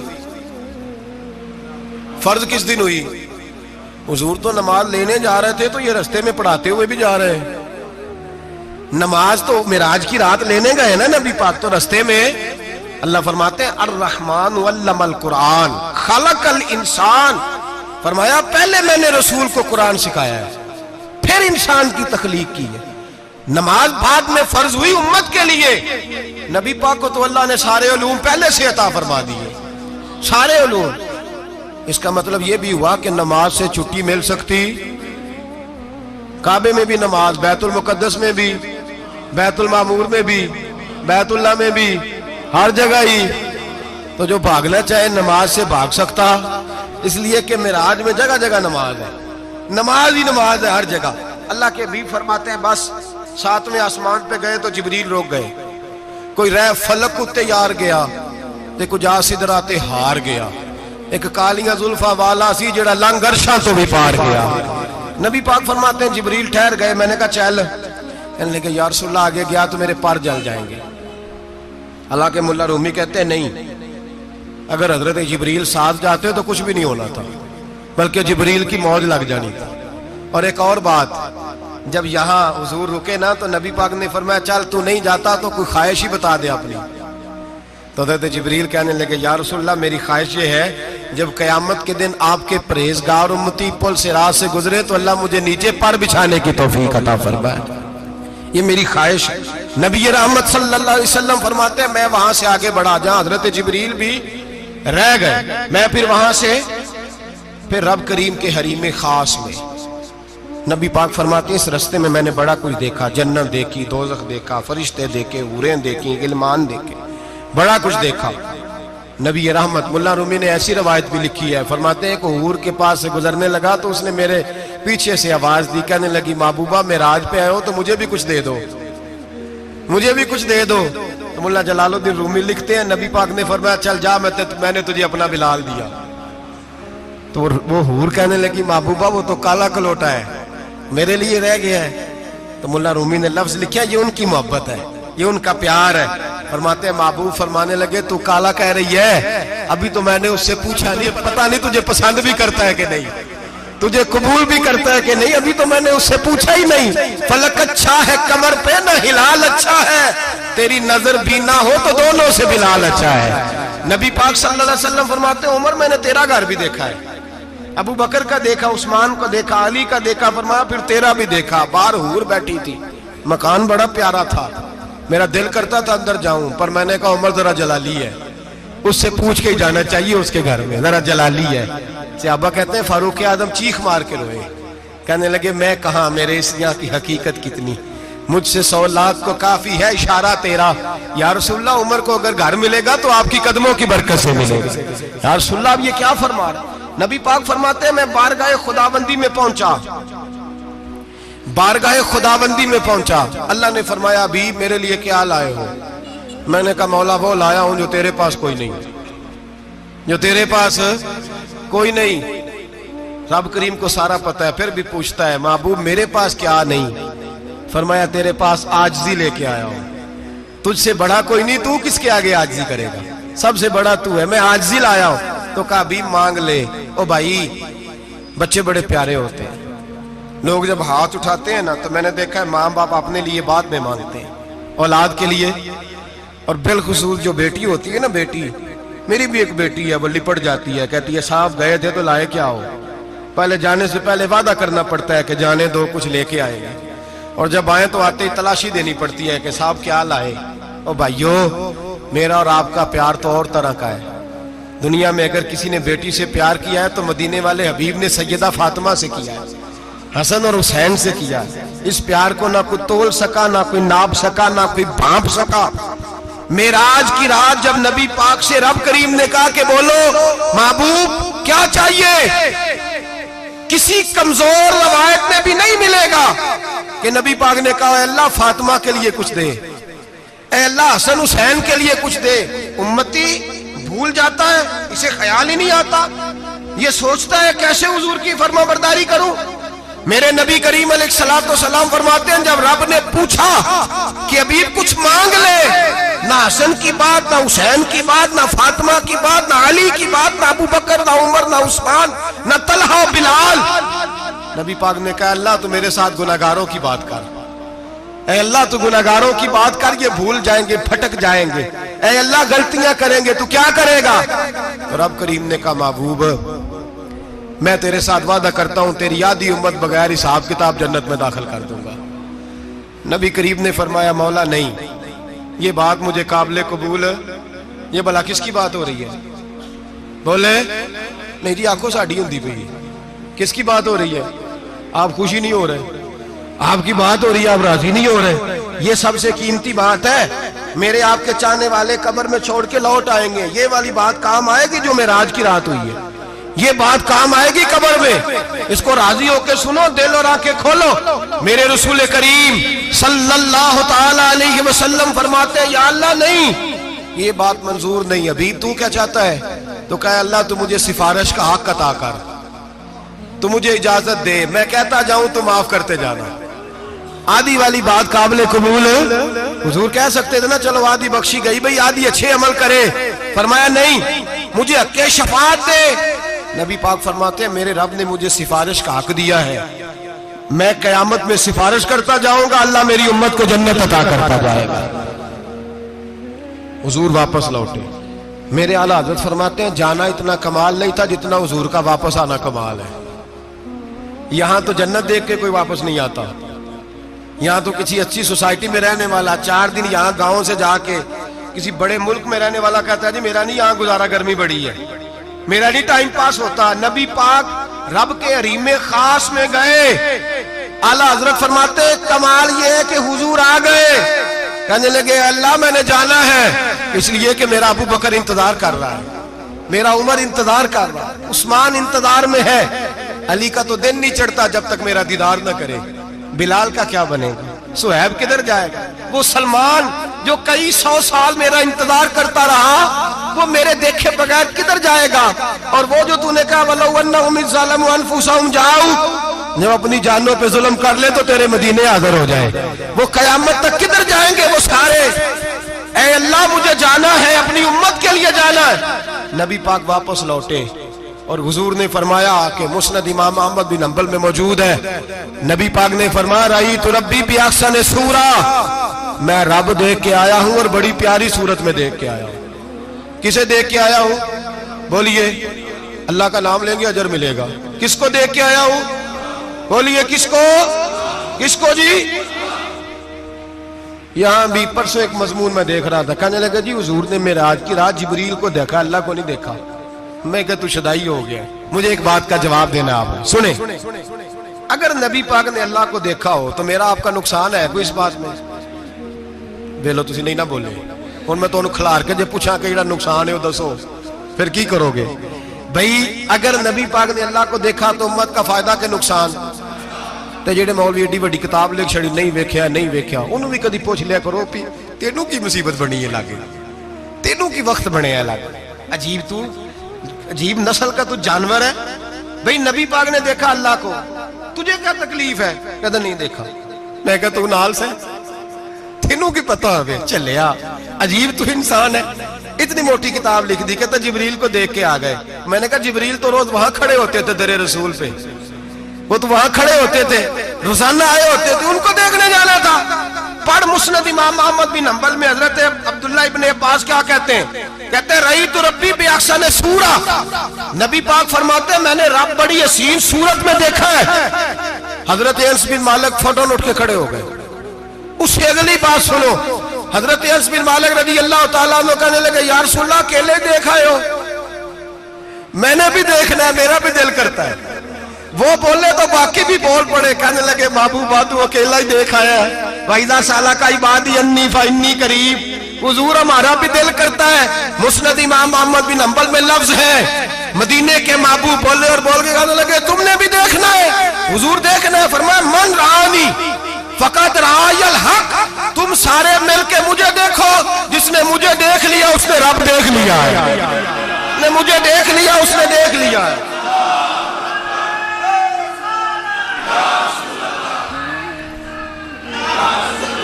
Speaker 1: فرض کس دن ہوئی؟ حضور تو نماز لینے جا رہے تھے تو یہ رستے میں پڑھاتے ہوئے بھی جا رہے ہیں۔ نماز تو معراج کی رات لینے گئے نا نبی پاک، تو رستے میں اللہ فرماتے ہیں الرحمن علم القرآن خلق الانسان، فرمایا پہلے میں نے رسول کو قرآن سکھایا ہے پھر انسان کی تخلیق کی ہے۔ نماز بعد میں فرض ہوئی امت کے لیے، نبی پاک کو تو اللہ نے سارے علوم پہلے سے عطا فرما دیے، سارے علوم۔ اس کا مطلب یہ بھی ہوا کہ نماز سے چھٹی مل سکتی، کعبے میں بھی نماز، بیت المقدس میں بھی، بیت المعمور میں بھی، بیت اللہ میں بھی، ہر جگہ ہی۔ تو جو بھاگنا چاہے نماز سے بھاگ سکتا، اس لیے کہ معراج میں جگہ جگہ نماز ہے، نماز ہی نماز ہے ہر جگہ۔ اللہ کے بھی فرماتے ہیں بس 7ویں آسمان پہ گئے تو جبریل روک گئے، کوئی رہ فلک کو تیار گیا تے کچھ سدرات ہار گیا، ایک کالیاں زلفاں والا سی جڑا لنگ عرشاں تو بھی پار گیا۔ نبی پاک فرماتے ہیں جبریل ٹھہر گئے، میں نے کہا چل، کہنے لگے یا رسول اللہ آگے گیا تو میرے پر جل جائیں گے۔ حالانکہ ملا رومی کہتے ہیں نہیں، اگر حضرت جبریل ساتھ جاتے تو کچھ بھی نہیں ہونا تھا، بلکہ جبریل کی موج لگ جانی تھی۔ اور ایک اور بات، جب یہاں حضور رکے نا تو نبی پاک نے فرمایا چل تو نہیں جاتا تو کوئی خواہش ہی بتا دے اپنی۔ تو حضرت جبریل کہنے لگے یا رسول اللہ میری خواہش یہ ہے جب قیامت کے دن آپ کے پرہیزگار امتی پل سے راہ سے گزرے تو اللہ مجھے نیچے پر بچھانے کی توفیق عطا فرمائے، یہ میری خواہش۔ نبی رحمت صلی اللہ علیہ وسلم فرماتے ہیں میں وہاں سے آگے بڑھا جہاں حضرت جبریل بھی رہ گئے، میں پھر وہاں سے پھر رب کریم کے حریم خاص میں۔ نبی پاک فرماتے ہیں اس رستے میں نے بڑا کچھ دیکھا، جنت دیکھی، دوزخ دیکھا، فرشتے دیکھے، حوریں دیکھی، غلمان دیکھے، بڑا کچھ دیکھا۔ نبی رحمت ملا رومی نے ایسی روایت بھی لکھی ہے، فرماتے ہیں کہ حور کے پاس سے گزرنے لگا تو اس نے میرے پیچھے سے آواز دی، کہنے لگی محبوبہ معراج پہ آئے ہو تو مجھے بھی کچھ دے دو، مجھے بھی کچھ دے دو۔ تو ملا جلال الدین رومی لکھتے ہیں نبی پاک نے فرمایا چل جا میں نے تجھے اپنا بلال دیا۔ تو وہ حور کہنے لگی محبوبہ وہ تو کالا کلوٹا ہے، میرے لیے رہ گیا ہے۔ تو ملا رومی نے لفظ لکھا یہ ان کی محبت ہے، یہ ان کا پیار ہے۔ فرماتے ہیں محبوب فرمانے لگے تو کالا کہہ رہی ہے، ابھی تو میں نے اس سے پوچھا نہیں، پتہ نہیں تجھے پسند بھی کرتا ہے کہ نہیں، تجھے قبول بھی کرتا ہے کہ نہیں، ابھی تو میں نے اس سے پوچھا ہی نہیں۔ فلک اچھا ہے کمر پہ نہ ہلال اچھا ہے، تیری نظر بھی نہ ہو تو دونوں سے بلال اچھا ہے۔ نبی پاک صلی اللہ علیہ وسلم فرماتے ہیں عمر میں نے تیرا گھر بھی دیکھا ہے، ابو بکر کا دیکھا، عثمان کو دیکھا، علی کا دیکھا، فرمایا پھر تیرا بھی دیکھا، باہر حور بیٹھی تھی، مکان بڑا پیارا تھا، میرا دل کرتا تھا اندر جاؤں، پر میں نے کہا عمر ذرا جلالی ہے، اس سے پوچھ کے ہی جانا چاہیے اس کے گھر میں، ذرا جلالی ہے۔ صحابہ کہتے ہیں فاروق اعظم چیخ مار کے روئے، کہنے لگے میں کہاں، میرے اس یہاں کی حقیقت کتنی، مجھ سے 100 لاکھ کو کافی ہے اشارہ تیرا۔ یا رسول اللہ عمر کو اگر گھر ملے گا تو آپ کی قدموں کی برکت سے ملے گا۔ یا رسول اللہ اب یہ کیا فرما رہا؟ نبی پاک فرماتے ہیں میں بارگاہ خداوندی میں پہنچا، بارگاہ خداوندی میں پہنچا، اللہ نے فرمایا ابھی میرے لیے کیا لائے ہو؟ میں نے کہا مولا وہ لایا ہوں جو تیرے پاس کوئی نہیں، جو تیرے پاس کوئی نہیں۔ رب کریم کو سارا پتہ ہے، پھر بھی پوچھتا ہے محبوب میرے پاس کیا نہیں؟ فرمایا تیرے پاس عاجزی لے کے آیا ہوں، تجھ سے بڑا کوئی نہیں، تو کس کے آگے عاجزی کرے گا، سب سے بڑا تو ہے، میں عاجزی لایا ہوں۔ تو کہا بھی مانگ لے۔ او بھائی بچے بڑے پیارے ہوتے ہیں، لوگ جب ہاتھ اٹھاتے ہیں نا تو میں نے دیکھا ہے ماں باپ اپنے لیے بعد میں مانگتے ہیں، اولاد کے لیے، اور بالخصوص جو بیٹی ہوتی ہے نا، بیٹی میری بھی ایک بیٹی ہے، وہ لپٹ جاتی ہے، کہتی ہے صاحب گئے تھے تو لائے کیا ہو؟ پہلے جانے سے پہلے وعدہ کرنا پڑتا ہے کہ جانے دو کچھ لے کے آئے گا، اور جب آئیں تو آتے ہی تلاشی دینی پڑتی ہے کہ صاحب کیا لائے۔ او بھائیو میرا اور آپ کا پیار تو اور طرح کا ہے، دنیا میں اگر کسی نے بیٹی سے پیار کیا ہے تو مدینے والے حبیب نے سیدہ فاطمہ سے کیا ہے، حسن اور حسین سے کیا ہے۔ اس پیار کو نہ کوئی تول سکا، نہ کوئی ناپ سکا، نہ کوئی بھانپ سکا۔ معراج کی رات جب نبی پاک سے رب کریم نے کہا کہ بولو محبوب کیا چاہیے، کسی کمزور روایت میں بھی نہیں ملے گا کہ نبی پاک نے کہا اے اللہ فاطمہ کے لیے کچھ دے، اے اللہ حسن حسین کے لیے کچھ دے۔ امتی بھول جاتا ہے، اسے خیال ہی نہیں آتا، یہ سوچتا ہے کیسے حضور کی فرما برداری کروں۔ میرے نبی کریم علیہ الصلوۃ والسلام فرماتے ہیں جب رب نے پوچھا کہ ابھی کچھ مانگ لے، نہ حسن کی بات، نہ حسین کی بات، نہ فاطمہ کی بات، نہ علی کی بات، نہ ابو بکر، نہ عمر، نہ عثمان، نہ طلحہ بلال، نبی پاک نے کہا اللہ تو میرے ساتھ گناہگاروں کی بات کر، اے اللہ تو گناہگاروں کی بات کر، یہ بھول جائیں گے، پھٹک جائیں گے، اے اللہ غلطیاں کریں گے تو کیا کرے گا؟ تو رب کریم نے کہا محبوب میں تیرے ساتھ وعدہ کرتا ہوں تیری آدھی امت بغیر حساب کتاب جنت میں داخل کر دوں گا۔ نبی کریم نے فرمایا مولا نہیں، یہ بات مجھے قابل قبول ہے، یہ بھلا کس کی بات ہو رہی ہے؟ بولے نہیں جی آنکھوں ساڑھی ہوندی پئی، کس کی بات ہو رہی ہے؟ آپ خوشی نہیں ہو رہے، آپ کی بات ہو رہی ہے، آپ راضی نہیں ہو رہے۔ یہ سب سے قیمتی بات ہے، میرے آپ کے چاہنے والے قبر میں چھوڑ کے لوٹ آئیں گے، یہ والی بات کام آئے گی جو معراج کی رات ہوئی ہے، یہ بات کام آئے گی قبر میں، اس کو راضی ہو کے سنو، دل اور آنکھیں کھولو۔ میرے رسول کریم صلی اللہ تعالی علیہ وسلم فرماتے ہیں یا اللہ نہیں، یہ بات منظور نہیں، ابھی تو کیا چاہتا ہے؟ تو کہا اللہ تو مجھے سفارش کا حق عطا کر، تو مجھے اجازت دے، میں کہتا جاؤں تو معاف کرتے جانا۔ آدھی والی بات قابل قبول ہے، حضور کہہ سکتے تھے نا چلو آدھی بخشی گئی بھئی آدھی اچھے عمل کرے، فرمایا نہیں مجھے حق شفاعت دے۔ نبی پاک فرماتے ہیں میرے رب نے مجھے سفارش کا حق دیا ہے، میں قیامت میں سفارش کرتا جاؤں گا، اللہ میری امت کو جنت عطا کرتا جائے گا۔ حضور واپس لوٹے، میرے اعلیٰ حضرت فرماتے ہیں جانا اتنا کمال نہیں تھا جتنا حضور کا واپس آنا کمال ہے۔ یہاں تو جنت دیکھ کے کوئی واپس نہیں آتا، یہاں تو کسی اچھی سوسائٹی میں رہنے والا 4 دن یہاں گاؤں سے جا کے کسی بڑے ملک میں رہنے والا کہتا ہے جی میرا نہیں یہاں گزارا، گرمی بڑی ہے، میرا نہیں ٹائم پاس ہوتا۔ نبی پاک رب کے حریم خاص میں گئے، اعلیٰ حضرت فرماتے ہیں کمال یہ ہے کہ حضور آ گئے، کہنے لگے اللہ میں نے جانا ہے، اس لیے کہ میرا ابو بکر انتظار کر رہا ہے، میرا عمر انتظار کر رہا ہے، عثمان انتظار میں ہے، علی کا تو دن نہیں چڑھتا جب تک میرا دیدار نہ کرے، بلال کا کیا بنے گا، صہیب کدھر جائے گا، وہ سلمان جو کئی 100 سال میرا انتظار کرتا رہا وہ میرے دیکھے بغیر کدھر جائے گا، اور وہ جو تو نے کہا وَلَوْ أَنَّهُمْ إِذْ ظَلَمُوا أَنفُسَهُمْ جَاءُوا، جب اپنی جانوں پہ ظلم کر لے تو تیرے مدینے حاضر ہو جائے، وہ قیامت تک کدھر جائیں گے وہ سارے؟ اے اللہ مجھے جانا ہے، اپنی امت کے لیے جانا ہے۔ نبی پاک واپس لوٹے اور حضور نے فرمایا کہ مسند امام احمد بن حنبل میں موجود ہے، نبی پاک نے فرمایا رأیت ربی بأحسن صورہ، میں رب دیکھ کے آیا ہوں اور بڑی پیاری صورت میں دیکھ کے آیا ہوں. کسے دیکھ کے آیا ہوں؟ بولیے. اللہ کا نام لیں گے اجر ملے گا. کس کو دیکھ کے آیا ہوں؟ بولیے کس کو؟ کس کو جی؟ یہاں بھی پرسوں ایک مضمون میں دیکھ رہا تھا, کہنے لگا جی حضور نے معراج کی رات جبریل کو دیکھا, اللہ کو نہیں دیکھا. میں کہا تو شدائی ہو گیا. مجھے ایک بات کا جواب دینا آپ سنیں. اگر نبی پاک نے اللہ کو دیکھا ہو تو میرا آپ کا نقصان ہے کوئی اس بات میں؟ بے لو تسی نہیں نہ بولے. اور میں تو انہوں کھلار کے جے پوچھا کہ جڑا نقصان ہے وہ دسو, پھر کی کرو گے؟ بھئی اگر نبی پاک نے اللہ کو دیکھا تو امت کا فائدہ کہ نقصان؟ تے جڑے مولوی ایڈی وڈی کتاب لکھ چھڑی نہیں ویکھیا نہیں ویکھیا, انہوں بھی کدی پوچھ لیا کرو پی تینوں کی مصیبت بنی ہے لاگے, تینوں کی وقت بنے ہے لاگے. عجیب تو عجیب نسل کا تو جانور ہے. بھئی نبی پاک نے دیکھا اللہ کو, تجھے کیا تکلیف ہے؟ کہتا نہیں دیکھا. میں کہا تو نال سے تینوں کی پتہ ہے چلیا. عجیب تو انسان ہے. اتنی موٹی کتاب لکھ دی, کہتا جبریل کو دیکھ کے آ گئے. میں نے کہا جبریل تو روز وہاں کھڑے ہوتے تھے در رسول پہ, وہ تو وہاں کھڑے ہوتے تھے, روزانہ آئے ہوتے تھے, ان کو دیکھنے جانا تھا. پڑھ مسند امام احمد بن حنبل میں حضرت عبداللہ ابن عباس کیا کہتے ہیں؟ کہتے ہیں رأیت ربی بأحسن صورہ. نبی پاک فرماتے ہیں میں نے رب بڑی حسین صورت میں دیکھا ہے. حضرت انس بن مالک فوٹون اٹھ کے کھڑے ہو گئے. اس سے اگلی بات سنو, حضرت انس بن مالک رضی اللہ تعالیٰ عنہ کہنے لگے یا رسول اللہ اکیلے دیکھا ہو؟ میں نے بھی دیکھنا ہے, میرا بھی دل کرتا ہے. وہ بولے تو باقی بھی بول پڑے, کہنے لگے محبوب تو اکیلا ہی دیکھ آیا ہے. وَإِذَا سَأَلَكَ عِبَادِي عَنِّي فَإِنِّي قَرِيبٌ. حضور ہمارا بھی دل کرتا ہے. مسند امام احمد بن حنبل میں لفظ ہے, مدینے کے محبوب بولے اور بول کے کہنے لگے تم نے بھی دیکھنا ہے؟ حضور دیکھنا ہے. فرمایا من رآنی فقط رآی الحق. تم سارے مل کے مجھے دیکھو, جس نے مجھے دیکھ لیا اس نے رب دیکھ لیا ہے. نے مجھے دیکھ لیا اس نے دیکھ لیا ہے.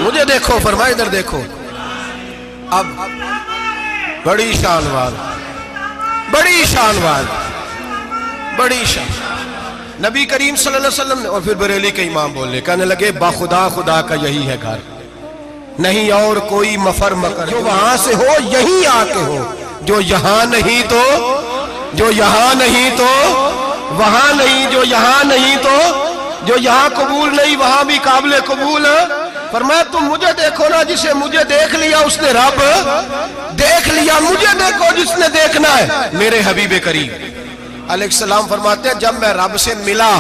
Speaker 1: مجھے دیکھو, فرمائے ادھر دیکھو. اب بڑی شان وال, بڑی شان وال, بڑی شان. نبی کریم صلی اللہ علیہ وسلم نے, اور پھر بریلی کے امام بولے, کہنے لگے با خدا خدا کا یہی ہے گھر, نہیں اور کوئی مفر مکر. جو وہاں سے ہو یہی آ کے ہو, جو یہاں نہیں تو, جو یہاں نہیں تو وہاں نہیں, جو یہاں نہیں تو, جو یہاں قبول نہیں وہاں بھی قابل قبول. فرمایا تم مجھے دیکھو نا, جسے مجھے دیکھ لیا اس نے رب دیکھ لیا. مجھے دیکھو جس نے دیکھنا ہے میرے حبیب کریم علیہ السلام. فرماتے ہیں جب میں رب سے ملا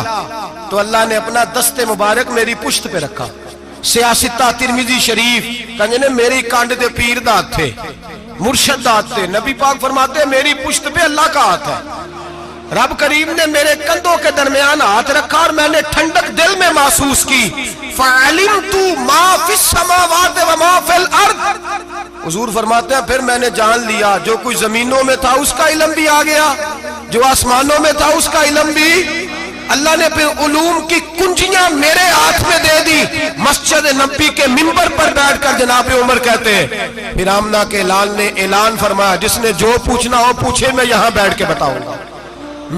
Speaker 1: تو اللہ نے اپنا دست مبارک میری پشت پہ رکھا. سیاستہ ترمذی شریف کہنے نے میری کانڈ دے پیر دات تھے, مرشد دات تھے. نبی پاک فرماتے ہیں میری پشت پہ اللہ کا ہاتھ ہے. رب کریم نے میرے کندھوں کے درمیان ہاتھ رکھا اور میں نے ٹھنڈک دل میں محسوس کی. فَعَلِمْتُ مَا فِي السَّمَاوَاتِ وَمَا فِي الْأَرْضِ. حضور فرماتے ہیں پھر میں نے جان لیا جو کچھ زمینوں میں تھا اس کا علم بھی آ گیا, جو آسمانوں میں تھا اس کا علم بھی. اللہ نے پھر علوم کی کنجیاں میرے ہاتھ میں دے دی. مسجد نبی کے منبر پر بیٹھ کر جناب عمر کہتے ہیں پھر آمنہ کے لال نے اعلان فرمایا جس نے جو پوچھنا ہو پوچھے, میں یہاں بیٹھ کے بتاؤں گا.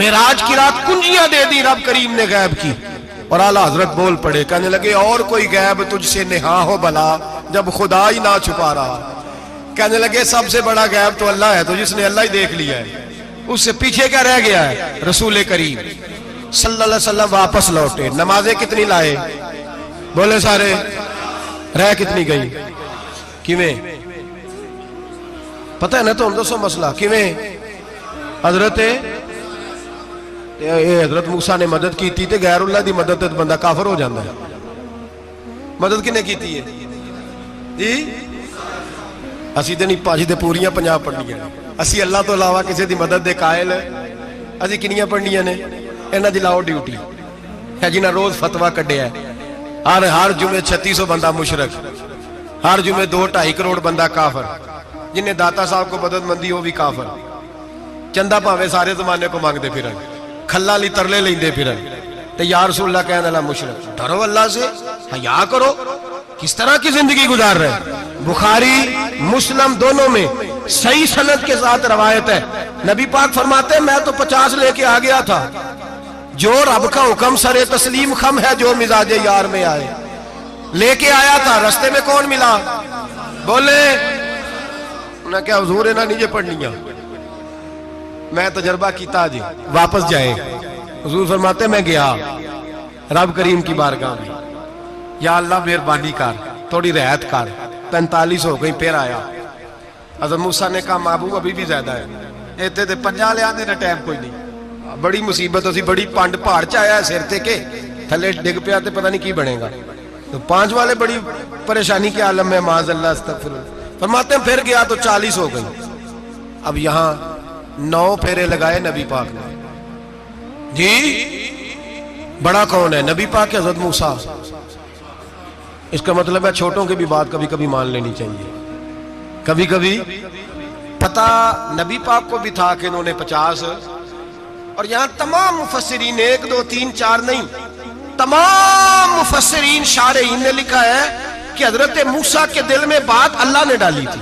Speaker 1: معراج کی رات کنجیاں دے دی رب کریم نے غیب کی. اور اعلیٰ حضرت بول پڑے, کہنے لگے اور کوئی غیب تجھ سے نہا ہو بلا جب خدا ہی نہ چھپا رہا. کہنے لگے سب سے بڑا غیب تو اللہ ہے, تو جس نے اللہ ہی دیکھ لیا ہے اس سے پیچھے کیا رہ گیا ہے؟ رسول کریم صلی اللہ علیہ وسلم واپس لوٹے. نمازیں کتنی لائے؟ بولے سارے. رہ کتنی گئی؟ کیویں پتہ ہے نا؟ تو ہم دسو مسئلہ کیویں. حضرت موسیٰ نے مدد کی تھی تے غیر اللہ دی مدد تے بندہ کافر ہو جاندہ ہے. مدد کنے کی تھی ہے جی؟ اسی تے نہیں پاجی تے پوریاں 50 پڑھنیاں. اسی اللہ تو علاوہ کسی دی مدد دے قائل ہے. اسی کنیاں پڑھنیاں نے انہاں دی لاؤ ڈیوٹی ہے جنہاں روز فتویٰ کڈے ہے. ہر جمعے 3600 بندہ مشرک, ہر جمعے 2-2.5 کروڑ بندہ کافر. جنہیں داتا صاحب کو مدد مندی ہو بھی کافر. چندہ پاوے سارے زمانے کو مانگ دے پھرن, کھلا لی ترلے لیں دے پھرن. تے یا رسول اللہ کہنے اللہ مشرک. ڈرو اللہ سے, حیا کرو. کس طرح کی زندگی گزار رہے؟ بخاری مسلم دونوں میں صحیح سند کے ساتھ روایت ہے. نبی پاک فرماتے ہیں میں تو 50 لے کے آ گیا تھا. جو رب کا حکم سرے تسلیم خم ہے جو مزاج یار میں آئے. لے کے آیا تھا، رستے میں کون ملا؟ بولے انہیں کیا حضور انہیں نیچے پڑھنی ہے، میں تجربہ کیتا جی، واپس جائے۔ حضور فرماتے میں گیا رب کریم کی بارگاہ میں، یا اللہ مہربانی کر، تھوڑی رعایت کر، 45 ہو گئی، پھر آیا۔ حضرت موسیٰ نے کہا محبوب ابھی بھی زیادہ ہے، ایتے تے 50 لے آنے نہ ٹائم کوئی نہیں، بڑی مصیبت ہوسی، بڑی پانڈ پہاڑ چایا ہے سر تے کے تھلے ڈگ پیا تے پتہ نہیں کی بنے گا، تو 5 والے بڑی پریشانی کے عالم میں، معاذ اللہ استغفر اللہ۔ فرماتے ہیں پھر گیا تو 40 ہو گئی۔ اب یہاں 9 پھیرے لگائے نبی پاک نے، جی بڑا کون ہے؟ نبی پاک حضرت موسیٰ۔ اس کا مطلب ہے چھوٹوں کی بھی بات کبھی کبھی مان لینی چاہیے، کبھی کبھی پتہ نبی پاک کو بھی تھا کہ انہوں نے 50، اور یہاں تمام مفسرین 1 2 3 4 نہیں، تمام مفسرین شارحین نے لکھا ہے کہ حضرت موسیٰ کے دل میں بات اللہ نے ڈالی تھی،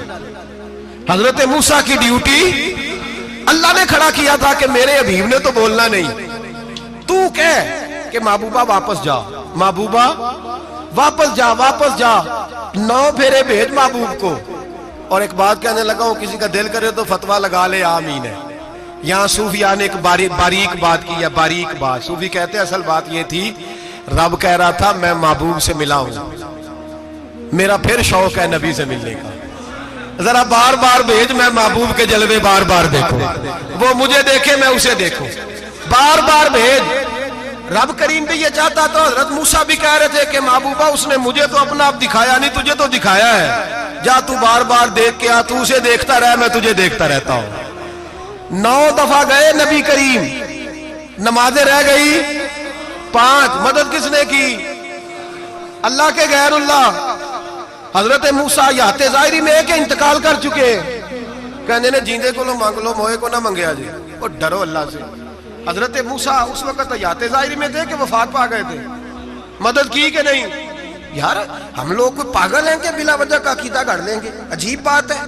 Speaker 1: حضرت موسیٰ کی ڈیوٹی اللہ نے کھڑا کیا تھا کہ میرے حبیب نے تو بولنا نہیں، تو کہہ کہ محبوبہ واپس جا، محبوبہ واپس جا، واپس جا، 9 پھیرے بھیج محبوب کو۔ اور ایک بات کہنے لگا ہوں، کسی کا دل کرے تو فتویٰ لگا لے، آمین ہے۔ یہاں صوفیاء نے ایک باریک بات کی ہے، باریک بات۔ صوفی کہتے ہیں اصل بات یہ تھی، رب کہہ رہا تھا میں محبوب سے ملا ہوں، میرا پھر شوق ہے نبی سے ملنے کا، ذرا بار بار بھیج، میں محبوب کے جلوے بار بار دیکھوں، وہ مجھے دیکھے میں اسے دیکھوں، بار بار بھیج۔ رب کریم بھی یہ چاہتا تو حضرت موسیٰ بھی کہہ رہے تھے کہ محبوبہ اس نے مجھے تو اپنا آپ دکھایا نہیں، تجھے تو دکھایا ہے، جا تو بار بار دیکھ کے آ، تو اسے دیکھتا رہ، میں تجھے دیکھتا رہتا ہوں۔ 9 دفعہ گئے نبی کریم، نمازیں رہ گئی 5، مدد کس نے کی؟ اللہ کے غیر اللہ۔ حضرت موسیٰ یات ظاہری میں کہ انتقال کر چکے، کہنے نے جیندے کو لو مانگ لو، موئے کو نہ منگیا جی، اور ڈرو اللہ سے۔ حضرت موسیٰ اس وقت یات ظاہری میں تھے کہ وفات پا گئے تھے، مدد کی کہ نہیں؟ یار ہم لوگ کوئی پاگل ہیں کہ بلا وجہ کا عقیدہ گھڑ لیں گے؟ عجیب بات ہے۔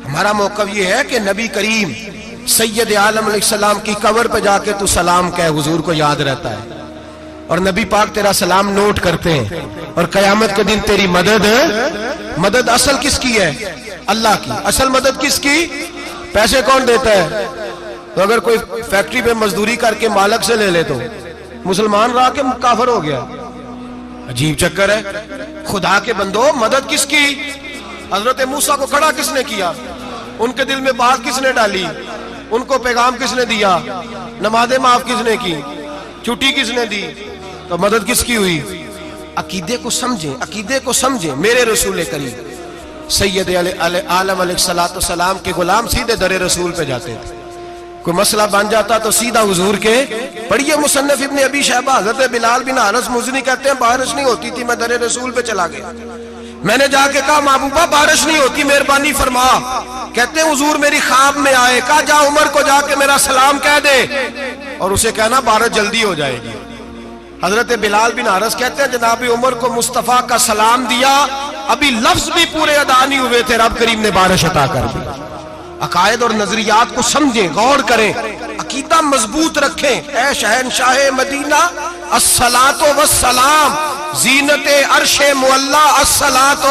Speaker 1: ہمارا موقف یہ ہے کہ نبی کریم سید عالم علیہ السلام کی قبر پہ جا کے تو سلام کہے، حضور کو یاد رہتا ہے، اور نبی پاک تیرا سلام نوٹ کرتے ہیں، اور قیامت کے دن تیری مدد اصل کس کی ہے؟ اللہ کی۔ اصل مدد کس کی؟ پیسے کون دیتا ہے؟ تو اگر کوئی فیکٹری پہ مزدوری کر کے مالک سے لے لے تو مسلمان رہا کہ کافر ہو گیا؟ عجیب چکر ہے۔ خدا کے بندو، مدد کس کی؟ حضرت موسیٰ کو کھڑا کس نے کیا؟ ان کے دل میں بات کس نے ڈالی؟ ان کو پیغام کس نے دیا؟ نمازیں معاف کس نے کی؟ چھٹی کس نے دی؟ تو مدد کس کی ہوئی؟ عقیدے کو سمجھیں، عقیدے کو سمجھیں۔ میرے رسول کریم سید عالم علیہ السلام کے غلام سیدھے در رسول پہ جاتے تھے، کوئی مسئلہ بن جاتا تو سیدھا حضور کے۔ پڑھیے مصنف ابن ابی شیبہ، حضرت بلال بن حارث مزنی کہتے ہیں بارش نہیں ہوتی تھی، میں در رسول پہ چلا گیا، میں نے جا کے کہا محبوبہ بارش نہیں ہوتی، مہربانی فرما۔ کہتے ہیں حضور میری خواب میں آئے، کہا جا عمر کو جا کے میرا سلام کہہ دے، اور اسے کہنا بارش جلدی ہو جائے گی۔ حضرت بلال بن حارث کہتے ہیں جناب عمر کو مصطفیٰ کا سلام دیا، ابھی لفظ بھی پورے ادا نہیں ہوئے تھے، رب کریم نے بارش عطا کر دی۔ عقائد اور نظریات کو سمجھیں، غور کریں، عقیدہ مضبوط رکھیں۔ اے شہنشاہ مدینہ الصلاۃ والسلام، زینت عرش معلی الصلاۃ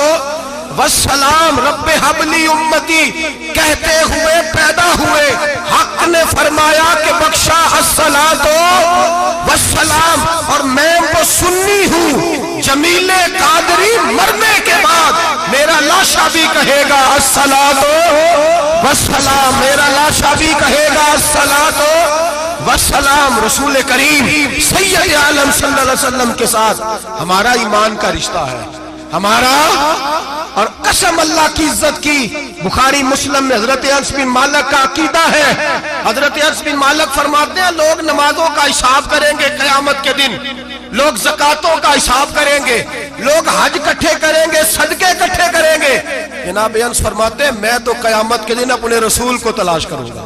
Speaker 1: والسلام، رب حبلی امتی کہتے ہوئے پیدا ہوئے، حق نے فرمایا کہ بخشا الصلاۃ والسلام، اور میں وہ سنی ہوں جمیل قادری مرنے کے بعد میرا لاشا بھی کہے گا الصلاۃ والسلام، میرا لاشا بھی کہے گا الصلاۃ والسلام۔ رسول کریم سید عالم صلی اللہ علیہ وسلم کے ساتھ ہمارا ایمان کا رشتہ ہے، ہمارا، اور قسم اللہ کی عزت کی، بخاری مسلم میں حضرت انس بن مالک کا عقیدہ ہے۔ حضرت انس بن مالک فرماتے ہیں لوگ نمازوں کا حساب کریں گے قیامت کے دن، لوگ زکاتوں کا حساب کریں گے، لوگ حج اکٹھے کریں گے، صدقے اکٹھے کریں گے۔ جناب انس فرماتے ہیں میں تو قیامت کے دن اپنے رسول کو تلاش کروں گا،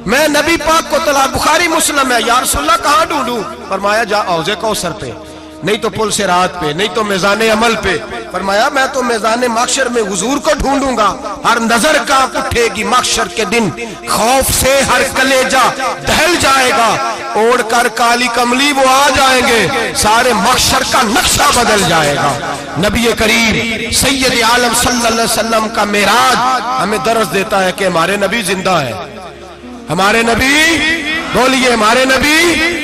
Speaker 1: میں نبی پاک کو تلاش۔ بخاری مسلم ہے، یا رسول اللہ کہاں ڈھونڈوں؟ فرمایا جا حوض کوثر پہ، نہیں تو پل صراط پہ، نہیں تو میزان عمل پہ۔ فرمایا میں تو میزان محشر میں حضور کو ڈھونڈوں گا، ہر نظر کانپ اٹھے گی محشر کے دن، خوف سے ہر کلیجہ دہل جائے گا، اوڑھ کر کالی کملی وہ آ جائیں گے، سارے محشر کا نقشہ بدل جائے گا۔ نبی کریم سید عالم صلی اللہ علیہ وسلم کا معراج ہمیں درس دیتا ہے کہ ہمارے نبی زندہ ہے، ہمارے نبی، بولیے ہمارے نبی۔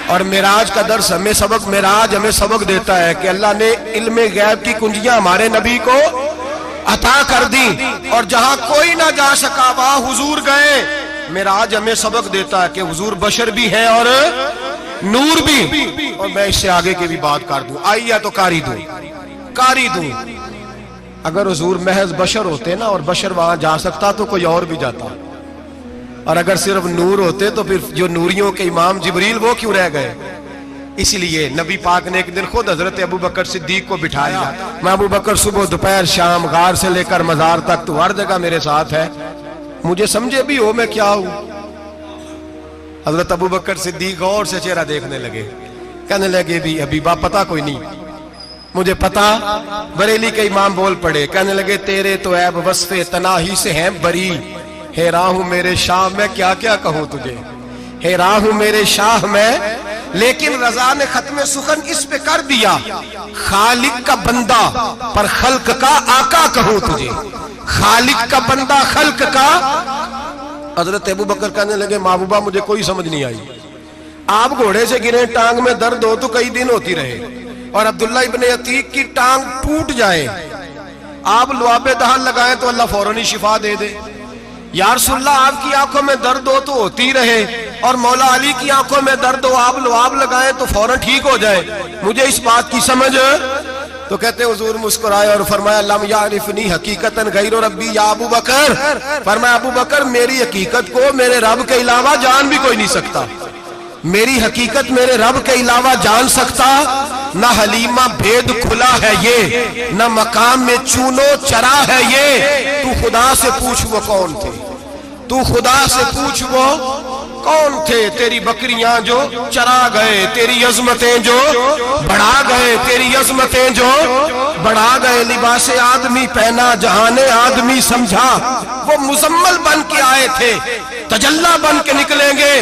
Speaker 1: اور معراج کا درس ہمیں سبق، معراج ہمیں سبق دیتا ہے کہ اللہ نے علم غیب کی کنجیاں ہمارے نبی کو عطا کر دی، اور جہاں کوئی نہ جا سکا وہاں حضور گئے۔ معراج ہمیں سبق دیتا ہے کہ حضور بشر بھی ہیں اور نور بھی۔ اور میں اس سے آگے کی بھی بات کر دوں، آئیے تو کاری دوں۔ اگر حضور محض بشر ہوتے نا اور بشر وہاں جا سکتا تو کوئی اور بھی جاتا، اور اگر صرف نور ہوتے تو پھر جو نوریوں کے امام جبریل وہ کیوں رہ گئے؟ اس لیے نبی پاک نے ایک دن خود حضرت ابو بکر صدیق کو بٹھایا، میں ابو بکر صبح دوپہر شام غار سے لے کر مزار تک تو ہر جگہ میرے ساتھ ہے، مجھے سمجھے بھی ہو میں کیا ہوں۔ حضرت ابو بکر صدیق غور سے چہرہ دیکھنے لگے، کہنے لگے بھی حبیبہ پتہ کوئی نہیں، مجھے پتا۔ بریلی کے امام بول پڑے، کہنے لگے تیرے تو عیب وصف تناہی سے ہیں بری، حیران ہوں میرے شاہ میں کیا کیا کہوں تجھے، حیران ہوں میرے شاہ میں، لیکن رضا نے ختم سخن اس پہ کر دیا، خالق کا بندہ پر خلق کا آقا کہوں تجھے، خالق کا بندہ خلق کا۔ حضرت ابو بکر کہنے لگے محبوبہ مجھے کوئی سمجھ نہیں آئی، آپ گھوڑے سے گرے ٹانگ میں درد ہو تو کئی دن ہوتی رہے، اور عبداللہ ابن عتیق کی ٹانگ ٹوٹ جائے، آپ لعاب دہن لگائیں تو اللہ فوراً ہی شفا دے دے۔ یا رسول اللہ آپ کی آنکھوں میں درد ہو تو ہوتی رہے، اور مولا علی کی آنکھوں میں درد ہو آپ لعاب لگائیں تو فوراً ٹھیک ہو جائے، مجھے اس بات کی سمجھ۔ تو کہتے حضور مسکرائے اور فرمایا لم یعرفنی حقیقتاً غیر ربی یا ابو بکر، فرمایا ابو بکر میری حقیقت کو میرے رب کے علاوہ جان بھی کوئی نہیں سکتا، میری حقیقت میرے رب کے علاوہ جان سکتا، نہ حلیمہ بھید کھلا ہے یہ، نہ مقام میں چونو چرا ہے یہ، تو خدا سے پوچھ وہ کون تھے، تو خدا سے پوچھ وہ کون تھے، تیری بکریاں جو چرا گئے، تیری عظمتیں جو بڑھا گئے، تیری عظمتیں جو بڑھا گئے، لباس آدمی پہنا جہان آدمی سمجھا، وہ مزمل بن کے آئے تھے تجلا بن کے نکلیں گے۔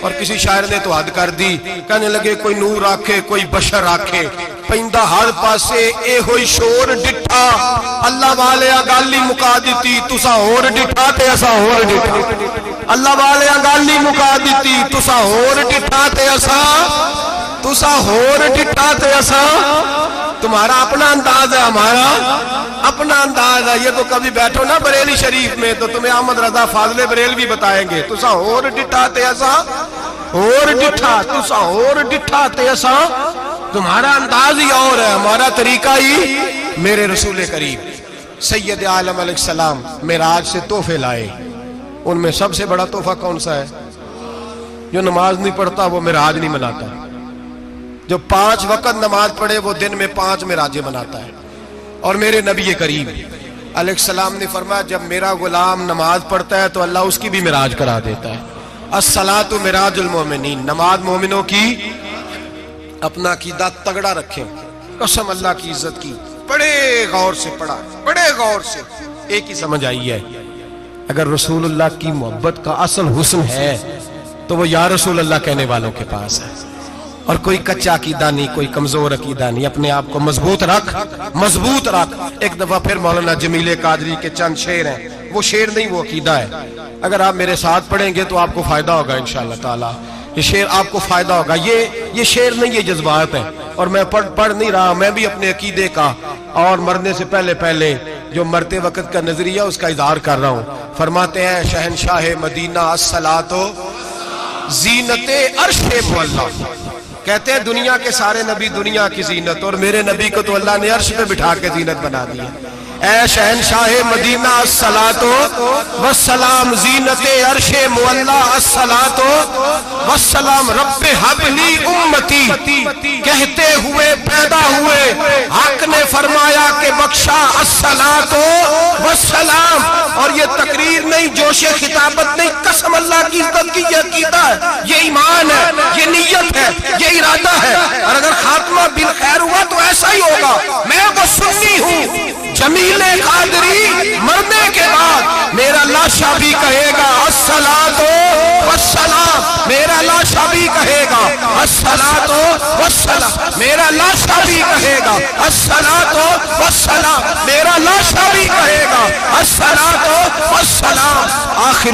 Speaker 1: اور کسی شاعر نے تو حد کر دی، کہنے لگے کوئی نور آکھے کوئی بشر آکھے، پیندہ ہر پاسے اے ہوئی شور ڈٹھا، اللہ والے گالی مکا دیتی تسا اور ڈٹھا تے اسا اور ڈٹھا، اللہ والے گالی مکا دیتی تسا اور ڈٹھا تے اسا، تسا اور ڈٹھا تے اسا۔ تمہارا اپنا انداز ہے، ہمارا اپنا انداز ہے، یہ تو کبھی بیٹھو نا بریلی شریف میں تو تمہیں احمد رضا فاضل بریل بھی بتائیں گے، تسا اور ڈٹھا تے اسا اور ڈٹھا، تسا اور ڈٹھا تے اسا۔ تمہارا انداز ہی اور ہے، ہمارا طریقہ ہی۔ میرے رسول کریم سید عالم علیہ السلام معراج سے تحفے لائے، ان میں سب سے بڑا تحفہ کون سا ہے؟ جو نماز نہیں پڑھتا وہ معراج نہیں مناتا، جو 5 وقت نماز پڑھے وہ دن میں 5 معراجیں مناتا ہے۔ اور میرے نبی کریم علیہ السلام نے فرمایا جب میرا غلام نماز پڑھتا ہے تو اللہ اس کی بھی معراج کرا دیتا ہے۔ الصلاۃ معراج المومنین، نماز مومنوں کی۔ اپنا عقیدہ تگڑا رکھیں، قسم اللہ کی عزت کی، بڑے غور سے پڑھا، بڑے غور سے۔ ایک ہی سمجھ آئی ہے، اگر رسول اللہ کی محبت کا اصل حسن ہے تو وہ یا رسول اللہ کہنے والوں کے پاس ہے، اور کوئی کچا عقیدہ نہیں، کوئی کمزور عقیدہ نہیں، اپنے آپ کو مضبوط رکھ، مضبوط رکھ۔ ایک دفعہ پھر مولانا جمیل قادری کے چند شعر ہیں، وہ شعر نہیں وہ عقیدہ ہے، اگر آپ میرے ساتھ پڑھیں گے تو آپ کو فائدہ ہوگا انشاءاللہ تعالی، یہ شعر آپ کو فائدہ ہوگا۔ یہ شعر نہیں، یہ جذبات ہیں، اور میں پڑھ نہیں رہا، میں بھی اپنے عقیدے کا اور مرنے سے پہلے جو مرتے وقت کا نظریہ اس کا اظہار کر رہا ہوں۔ فرماتے ہیں شہنشاہ مدینہ الصلاۃ زینت عرش معلا، کہتے ہیں دنیا کے سارے نبی دنیا کی زینت، اور میرے نبی کو تو اللہ نے عرش پہ بٹھا کے زینت بنا دی۔ اے شہنشاہ مدینہ الصلاۃ والسلام زینت عرش معلا، الصلاۃ والسلام رب حب لی امتی، کہتے ہوئے پیدا ہوئے حق نے فرمایا کہ بخشا الصلاۃ والسلام۔ اور یہ تقریر نہیں، جوش خطابت نہیں، قسم اللہ کی عزت کی، یہ عقیدہ ہے، یہ ایمان ہے، یہ نیت ہے، یہ ارادہ ہے۔ اور اگر خاتمہ بالخیر لاشا بھی کہے گا الصلاۃ والسلام، میرا لاشا بھی کہے گا الصلاۃ والسلام، میرا لاشا بھی کہے گا الصلاۃ والسلام، میرا لاشا بھی کہے گا الصلاۃ والسلام۔ آخر